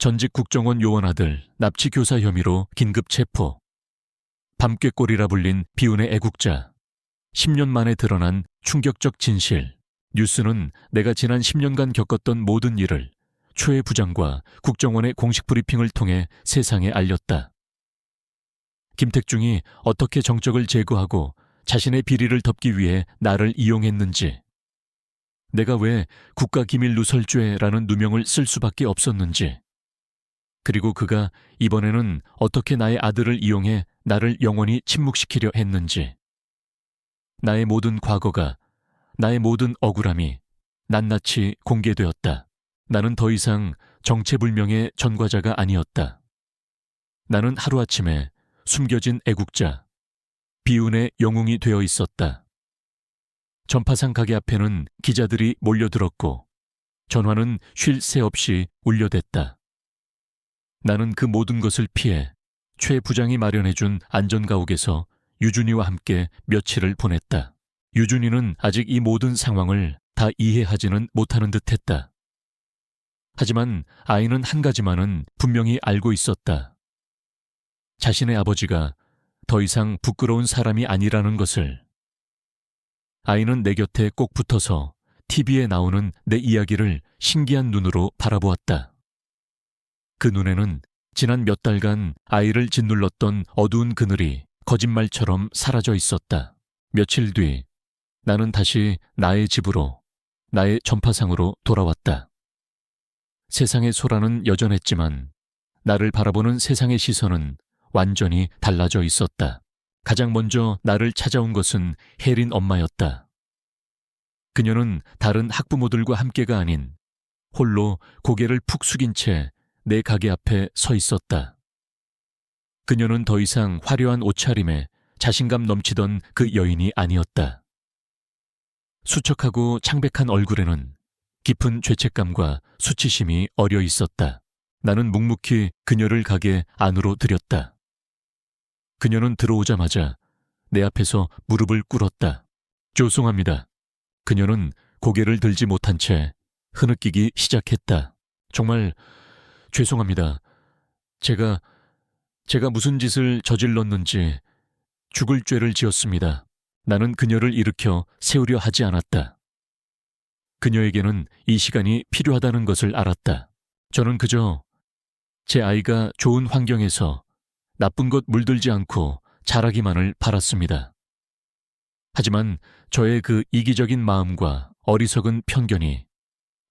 전직 국정원 요원 아들 납치 교사 혐의로 긴급 체포. 밤꾀꼬리라 불린 비운의 애국자. 10년 만에 드러난 충격적 진실. 뉴스는 내가 지난 10년간 겪었던 모든 일을 초회 부장과 국정원의 공식 브리핑을 통해 세상에 알렸다. 김택중이 어떻게 정적을 제거하고 자신의 비리를 덮기 위해 나를 이용했는지, 내가 왜 국가기밀누설죄라는 누명을 쓸 수밖에 없었는지, 그리고 그가 이번에는 어떻게 나의 아들을 이용해 나를 영원히 침묵시키려 했는지, 나의 모든 과거가, 나의 모든 억울함이 낱낱이 공개되었다. 나는 더 이상 정체불명의 전과자가 아니었다. 나는 하루아침에 숨겨진 애국자, 비운의 영웅이 되어 있었다. 전파상 가게 앞에는 기자들이 몰려들었고 전화는 쉴 새 없이 울려댔다. 나는 그 모든 것을 피해 최 부장이 마련해준 안전가옥에서 유준이와 함께 며칠을 보냈다. 유준이는 아직 이 모든 상황을 다 이해하지는 못하는 듯했다. 하지만 아이는 한 가지만은 분명히 알고 있었다. 자신의 아버지가 더 이상 부끄러운 사람이 아니라는 것을. 아이는 내 곁에 꼭 붙어서 TV에 나오는 내 이야기를 신기한 눈으로 바라보았다. 그 눈에는 지난 몇 달간 아이를 짓눌렀던 어두운 그늘이 거짓말처럼 사라져 있었다. 며칠 뒤 나는 다시 나의 집으로, 나의 전파상으로 돌아왔다. 세상의 소라는 여전했지만 나를 바라보는 세상의 시선은 완전히 달라져 있었다. 가장 먼저 나를 찾아온 것은 혜린 엄마였다. 그녀는 다른 학부모들과 함께가 아닌 홀로 고개를 푹 숙인 채 내 가게 앞에 서 있었다. 그녀는 더 이상 화려한 옷차림에 자신감 넘치던 그 여인이 아니었다. 수척하고 창백한 얼굴에는 깊은 죄책감과 수치심이 어려 있었다. 나는 묵묵히 그녀를 가게 안으로 들였다. 그녀는 들어오자마자 내 앞에서 무릎을 꿇었다. 죄송합니다. 그녀는 고개를 들지 못한 채 흐느끼기 시작했다. 정말 죄송합니다. 제가 무슨 짓을 저질렀는지 죽을 죄를 지었습니다. 나는 그녀를 일으켜 세우려 하지 않았다. 그녀에게는 이 시간이 필요하다는 것을 알았다. 저는 그저 제 아이가 좋은 환경에서 나쁜 것 물들지 않고 자라기만을 바랐습니다. 하지만 저의 그 이기적인 마음과 어리석은 편견이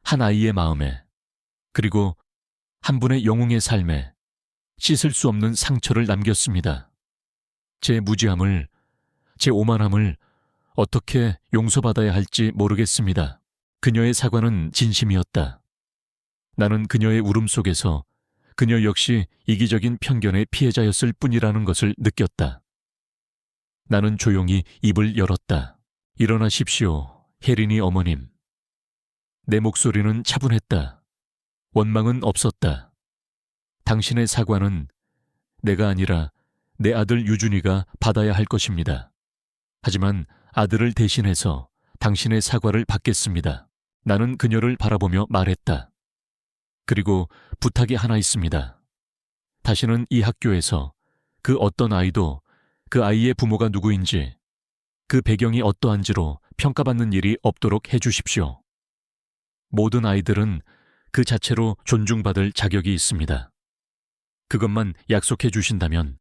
한 아이의 마음에, 그리고 한 분의 영웅의 삶에 씻을 수 없는 상처를 남겼습니다. 제 무지함을, 제 오만함을 어떻게 용서받아야 할지 모르겠습니다. 그녀의 사과는 진심이었다. 나는 그녀의 울음 속에서 그녀 역시 이기적인 편견의 피해자였을 뿐이라는 것을 느꼈다. 나는 조용히 입을 열었다. 일어나십시오, 혜린이 어머님. 내 목소리는 차분했다. 원망은 없었다. 당신의 사과는 내가 아니라 내 아들 유준이가 받아야 할 것입니다. 하지만 아들을 대신해서 당신의 사과를 받겠습니다. 나는 그녀를 바라보며 말했다. 그리고 부탁이 하나 있습니다. 다시는 이 학교에서 그 어떤 아이도 그 아이의 부모가 누구인지, 그 배경이 어떠한지로 평가받는 일이 없도록 해주십시오. 모든 아이들은 그 자체로 존중받을 자격이 있습니다. 그것만 약속해 주신다면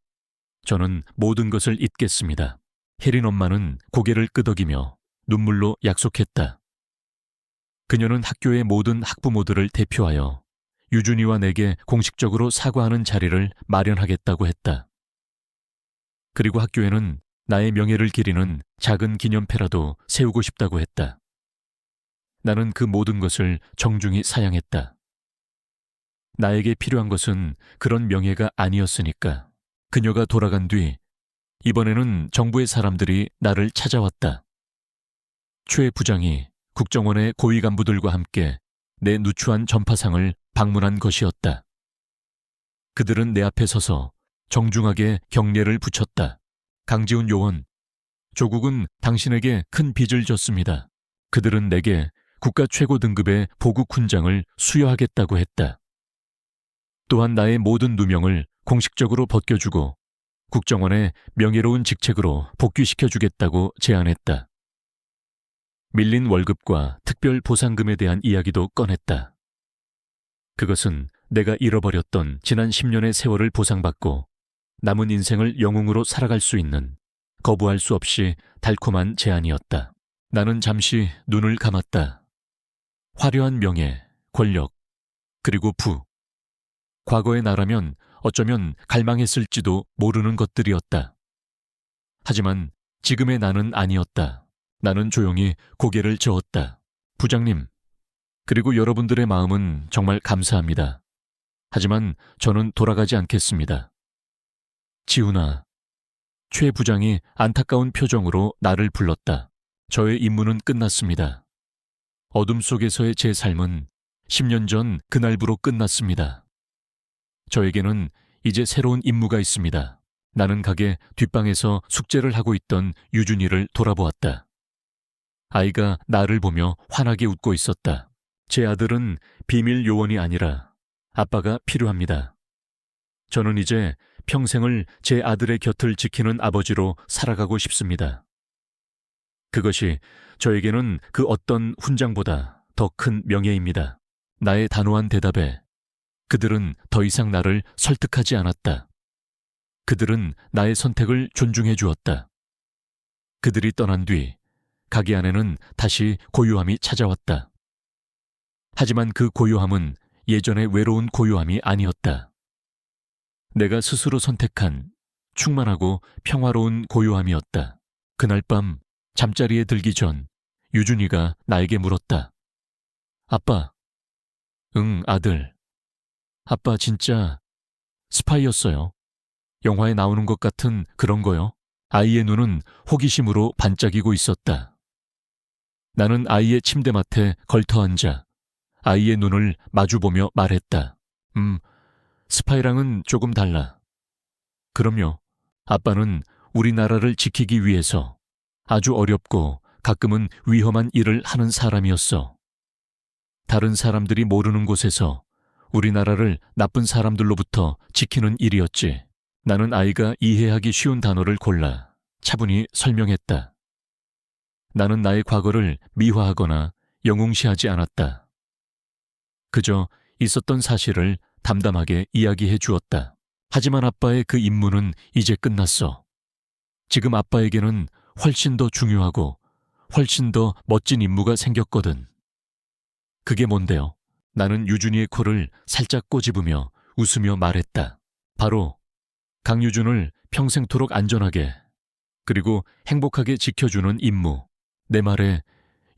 저는 모든 것을 잊겠습니다. 혜린 엄마는 고개를 끄덕이며 눈물로 약속했다. 그녀는 학교의 모든 학부모들을 대표하여 유준이와 내게 공식적으로 사과하는 자리를 마련하겠다고 했다. 그리고 학교에는 나의 명예를 기리는 작은 기념패라도 세우고 싶다고 했다. 나는 그 모든 것을 정중히 사양했다. 나에게 필요한 것은 그런 명예가 아니었으니까. 그녀가 돌아간 뒤 이번에는 정부의 사람들이 나를 찾아왔다. 최 부장이 국정원의 고위 간부들과 함께 내 누추한 전파상을 방문한 것이었다. 그들은 내 앞에 서서 정중하게 경례를 붙였다. 강지훈 요원, 조국은 당신에게 큰 빚을 졌습니다. 그들은 내게 국가 최고 등급의 보국 훈장을 수여하겠다고 했다. 또한 나의 모든 누명을 공식적으로 벗겨주고 국정원의 명예로운 직책으로 복귀시켜주겠다고 제안했다. 밀린 월급과 특별 보상금에 대한 이야기도 꺼냈다. 그것은 내가 잃어버렸던 지난 10년의 세월을 보상받고 남은 인생을 영웅으로 살아갈 수 있는 거부할 수 없이 달콤한 제안이었다. 나는 잠시 눈을 감았다. 화려한 명예, 권력, 그리고 부. 과거의 나라면 어쩌면 갈망했을지도 모르는 것들이었다. 하지만 지금의 나는 아니었다. 나는 조용히 고개를 저었다. 부장님, 그리고 여러분들의 마음은 정말 감사합니다. 하지만 저는 돌아가지 않겠습니다. 지훈아, 최 부장이 안타까운 표정으로 나를 불렀다. 저의 임무는 끝났습니다. 어둠 속에서의 제 삶은 10년 전 그날부로 끝났습니다. 저에게는 이제 새로운 임무가 있습니다. 나는 가게 뒷방에서 숙제를 하고 있던 유준이를 돌아보았다. 아이가 나를 보며 환하게 웃고 있었다. 제 아들은 비밀 요원이 아니라 아빠가 필요합니다. 저는 이제 평생을 제 아들의 곁을 지키는 아버지로 살아가고 싶습니다. 그것이 저에게는 그 어떤 훈장보다 더 큰 명예입니다. 나의 단호한 대답에 그들은 더 이상 나를 설득하지 않았다. 그들은 나의 선택을 존중해 주었다. 그들이 떠난 뒤 가게 안에는 다시 고요함이 찾아왔다. 하지만 그 고요함은 예전의 외로운 고요함이 아니었다. 내가 스스로 선택한 충만하고 평화로운 고요함이었다. 그날 밤 잠자리에 들기 전 유준이가 나에게 물었다. 아빠. 응, 아들. 아빠 진짜 스파이였어요. 영화에 나오는 것 같은 그런 거요. 아이의 눈은 호기심으로 반짝이고 있었다. 나는 아이의 침대맡에 걸터앉아 아이의 눈을 마주보며 말했다. 스파이랑은 조금 달라. 그럼요. 아빠는 우리나라를 지키기 위해서 아주 어렵고 가끔은 위험한 일을 하는 사람이었어. 다른 사람들이 모르는 곳에서 우리나라를 나쁜 사람들로부터 지키는 일이었지. 나는 아이가 이해하기 쉬운 단어를 골라 차분히 설명했다. 나는 나의 과거를 미화하거나 영웅시하지 않았다. 그저 있었던 사실을 담담하게 이야기해 주었다. 하지만 아빠의 그 임무는 이제 끝났어. 지금 아빠에게는 훨씬 더 중요하고 훨씬 더 멋진 임무가 생겼거든. 그게 뭔데요? 나는 유준이의 코를 살짝 꼬집으며 웃으며 말했다. 바로 강유준을 평생토록 안전하게 그리고 행복하게 지켜주는 임무. 내 말에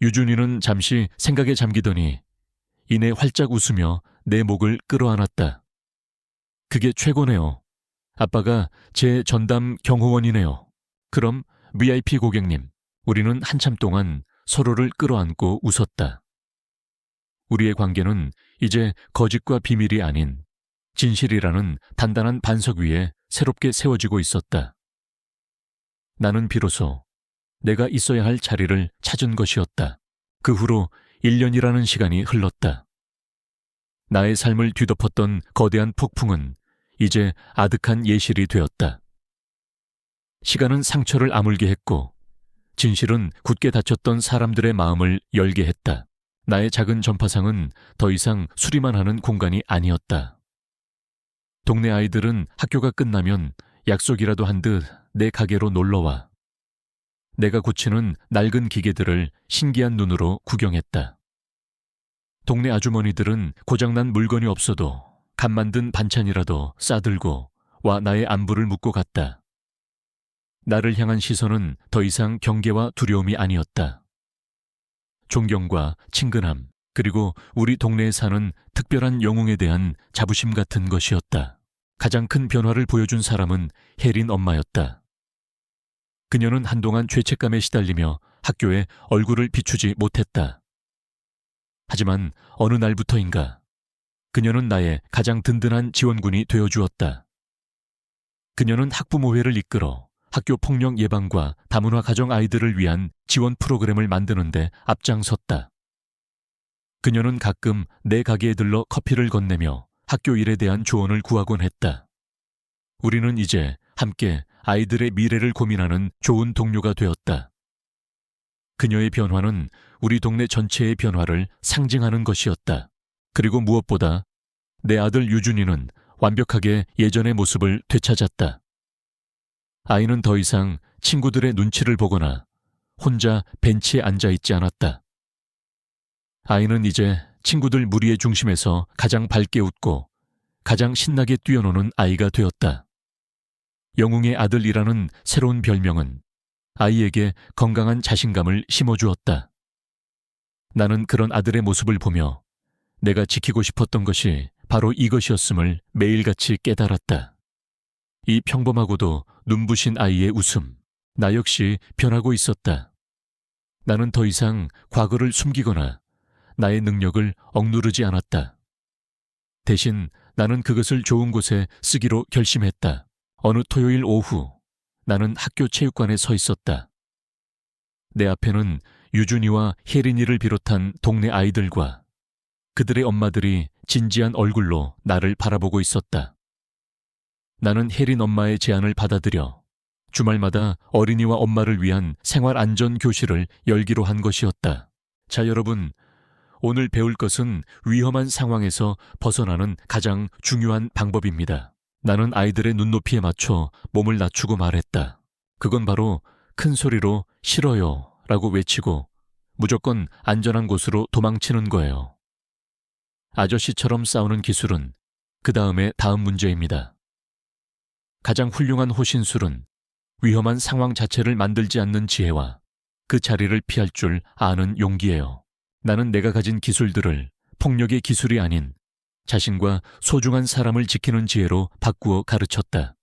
유준이는 잠시 생각에 잠기더니 이내 활짝 웃으며 내 목을 끌어안았다. 그게 최고네요. 아빠가 제 전담 경호원이네요. 그럼 VIP 고객님, 우리는 한참 동안 서로를 끌어안고 웃었다. 우리의 관계는 이제 거짓과 비밀이 아닌 진실이라는 단단한 반석 위에 새롭게 세워지고 있었다. 나는 비로소 내가 있어야 할 자리를 찾은 것이었다. 그 후로 1년이라는 시간이 흘렀다. 나의 삶을 뒤덮었던 거대한 폭풍은 이제 아득한 예실이 되었다. 시간은 상처를 아물게 했고 진실은 굳게 닫혔던 사람들의 마음을 열게 했다. 나의 작은 전파상은 더 이상 수리만 하는 공간이 아니었다. 동네 아이들은 학교가 끝나면 약속이라도 한 듯 내 가게로 놀러와. 내가 고치는 낡은 기계들을 신기한 눈으로 구경했다. 동네 아주머니들은 고장난 물건이 없어도 간 만든 반찬이라도 싸들고 와 나의 안부를 묻고 갔다. 나를 향한 시선은 더 이상 경계와 두려움이 아니었다. 존경과 친근함, 그리고 우리 동네에 사는 특별한 영웅에 대한 자부심 같은 것이었다. 가장 큰 변화를 보여준 사람은 혜린 엄마였다. 그녀는 한동안 죄책감에 시달리며 학교에 얼굴을 비추지 못했다. 하지만 어느 날부터인가 그녀는 나의 가장 든든한 지원군이 되어주었다. 그녀는 학부모회를 이끌어 학교 폭력 예방과 다문화 가정 아이들을 위한 지원 프로그램을 만드는 데 앞장섰다. 그녀는 가끔 내 가게에 들러 커피를 건네며 학교 일에 대한 조언을 구하곤 했다. 우리는 이제 함께 아이들의 미래를 고민하는 좋은 동료가 되었다. 그녀의 변화는 우리 동네 전체의 변화를 상징하는 것이었다. 그리고 무엇보다 내 아들 유준이는 완벽하게 예전의 모습을 되찾았다. 아이는 더 이상 친구들의 눈치를 보거나 혼자 벤치에 앉아있지 않았다. 아이는 이제 친구들 무리의 중심에서 가장 밝게 웃고 가장 신나게 뛰어노는 아이가 되었다. 영웅의 아들이라는 새로운 별명은 아이에게 건강한 자신감을 심어주었다. 나는 그런 아들의 모습을 보며 내가 지키고 싶었던 것이 바로 이것이었음을 매일같이 깨달았다. 이 평범하고도 눈부신 아이의 웃음, 나 역시 변하고 있었다. 나는 더 이상 과거를 숨기거나 나의 능력을 억누르지 않았다. 대신 나는 그것을 좋은 곳에 쓰기로 결심했다. 어느 토요일 오후 나는 학교 체육관에 서 있었다. 내 앞에는 유준이와 혜린이를 비롯한 동네 아이들과 그들의 엄마들이 진지한 얼굴로 나를 바라보고 있었다. 나는 혜린 엄마의 제안을 받아들여 주말마다 어린이와 엄마를 위한 생활안전교실을 열기로 한 것이었다. 자, 여러분, 오늘 배울 것은 위험한 상황에서 벗어나는 가장 중요한 방법입니다. 나는 아이들의 눈높이에 맞춰 몸을 낮추고 말했다. 그건 바로 큰 소리로 싫어요 라고 외치고 무조건 안전한 곳으로 도망치는 거예요. 아저씨처럼 싸우는 기술은 그 다음 문제입니다. 가장 훌륭한 호신술은 위험한 상황 자체를 만들지 않는 지혜와 그 자리를 피할 줄 아는 용기예요. 나는 내가 가진 기술들을 폭력의 기술이 아닌 자신과 소중한 사람을 지키는 지혜로 바꾸어 가르쳤다.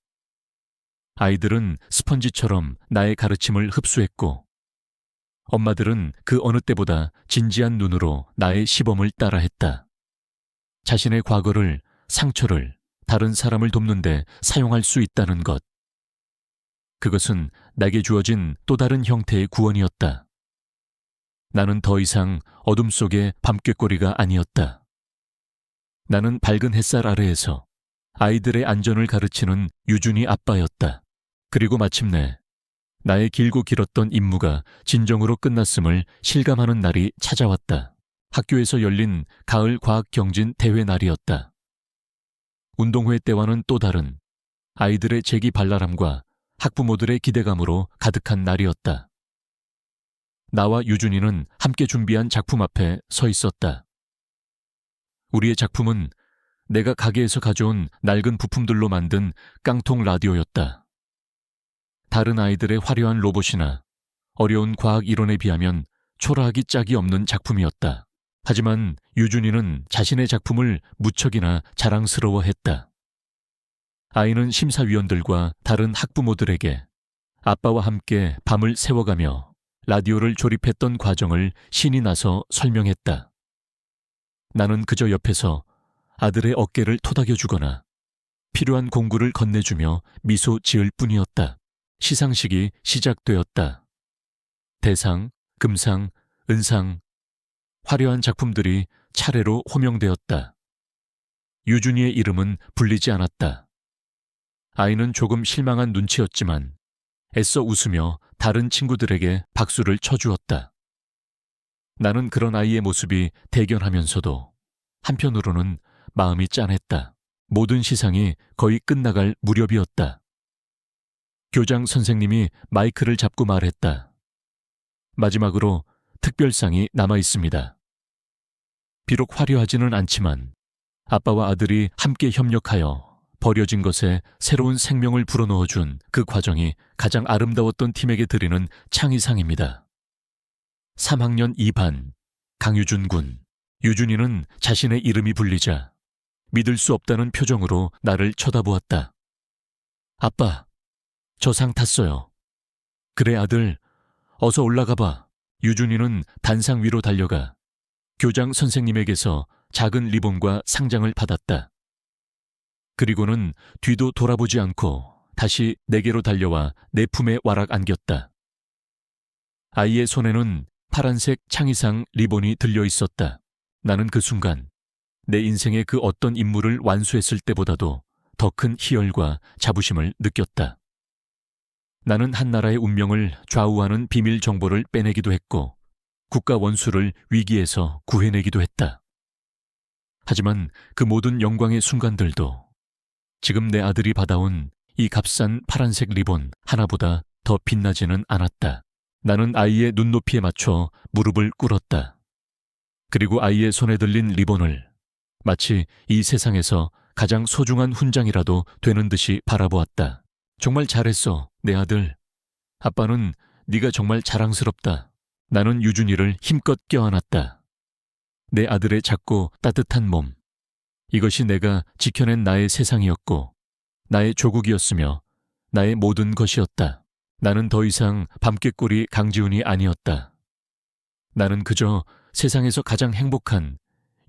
아이들은 스펀지처럼 나의 가르침을 흡수했고 엄마들은 그 어느 때보다 진지한 눈으로 나의 시범을 따라했다. 자신의 과거를, 상처를 다른 사람을 돕는 데 사용할 수 있다는 것. 그것은 내게 주어진 또 다른 형태의 구원이었다. 나는 더 이상 어둠 속의 밤꾀꼬리가 아니었다. 나는 밝은 햇살 아래에서 아이들의 안전을 가르치는 유준이 아빠였다. 그리고 마침내 나의 길고 길었던 임무가 진정으로 끝났음을 실감하는 날이 찾아왔다. 학교에서 열린 가을 과학경진 대회 날이었다. 운동회 때와는 또 다른 아이들의 재기발랄함과 학부모들의 기대감으로 가득한 날이었다. 나와 유준이는 함께 준비한 작품 앞에 서 있었다. 우리의 작품은 내가 가게에서 가져온 낡은 부품들로 만든 깡통 라디오였다. 다른 아이들의 화려한 로봇이나 어려운 과학 이론에 비하면 초라하기 짝이 없는 작품이었다. 하지만 유준이는 자신의 작품을 무척이나 자랑스러워했다. 아이는 심사위원들과 다른 학부모들에게 아빠와 함께 밤을 새워가며 라디오를 조립했던 과정을 신이 나서 설명했다. 나는 그저 옆에서 아들의 어깨를 토닥여주거나 필요한 공구를 건네주며 미소 지을 뿐이었다. 시상식이 시작되었다. 대상, 금상, 은상, 화려한 작품들이 차례로 호명되었다. 유준이의 이름은 불리지 않았다. 아이는 조금 실망한 눈치였지만 애써 웃으며 다른 친구들에게 박수를 쳐주었다. 나는 그런 아이의 모습이 대견하면서도 한편으로는 마음이 짠했다. 모든 시상이 거의 끝나갈 무렵이었다. 교장 선생님이 마이크를 잡고 말했다. 마지막으로 특별상이 남아 있습니다. 비록 화려하지는 않지만 아빠와 아들이 함께 협력하여 버려진 것에 새로운 생명을 불어넣어준 그 과정이 가장 아름다웠던 팀에게 드리는 창의상입니다. 3학년 2반 강유준 군. 유준이는 자신의 이름이 불리자 믿을 수 없다는 표정으로 나를 쳐다보았다. 아빠, 저 상 탔어요. 그래 아들, 어서 올라가봐. 유준이는 단상 위로 달려가 교장 선생님에게서 작은 리본과 상장을 받았다. 그리고는 뒤도 돌아보지 않고 다시 내게로 달려와 내 품에 와락 안겼다. 아이의 손에는 파란색 창의상 리본이 들려 있었다. 나는 그 순간 내 인생의 그 어떤 임무를 완수했을 때보다도 더 큰 희열과 자부심을 느꼈다. 나는 한 나라의 운명을 좌우하는 비밀 정보를 빼내기도 했고 국가 원수를 위기에서 구해내기도 했다. 하지만 그 모든 영광의 순간들도 지금 내 아들이 받아온 이 값싼 파란색 리본 하나보다 더 빛나지는 않았다. 나는 아이의 눈높이에 맞춰 무릎을 꿇었다. 그리고 아이의 손에 들린 리본을 마치 이 세상에서 가장 소중한 훈장이라도 되는 듯이 바라보았다. 정말 잘했어, 내 아들. 아빠는 네가 정말 자랑스럽다. 나는 유준이를 힘껏 껴안았다. 내 아들의 작고 따뜻한 몸. 이것이 내가 지켜낸 나의 세상이었고 나의 조국이었으며 나의 모든 것이었다. 나는 더 이상 밤깨꼬리 강지훈이 아니었다. 나는 그저 세상에서 가장 행복한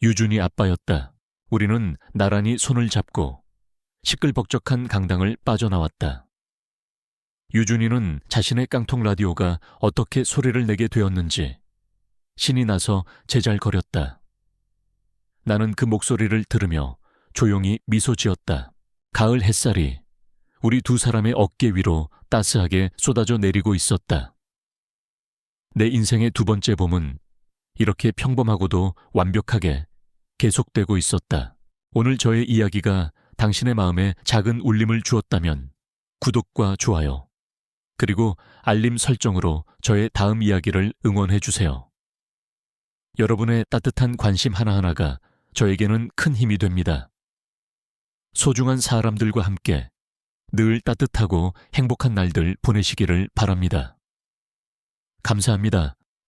유준이 아빠였다. 우리는 나란히 손을 잡고 시끌벅적한 강당을 빠져나왔다. 유준이는 자신의 깡통 라디오가 어떻게 소리를 내게 되었는지 신이 나서 제잘거렸다. 나는 그 목소리를 들으며 조용히 미소 지었다. 가을 햇살이 우리 두 사람의 어깨 위로 따스하게 쏟아져 내리고 있었다. 내 인생의 두 번째 봄은 이렇게 평범하고도 완벽하게 계속되고 있었다. 오늘 저의 이야기가 당신의 마음에 작은 울림을 주었다면 구독과 좋아요, 그리고 알림 설정으로 저의 다음 이야기를 응원해 주세요. 여러분의 따뜻한 관심 하나하나가 저에게는 큰 힘이 됩니다. 소중한 사람들과 함께 늘 따뜻하고 행복한 날들 보내시기를 바랍니다. 감사합니다.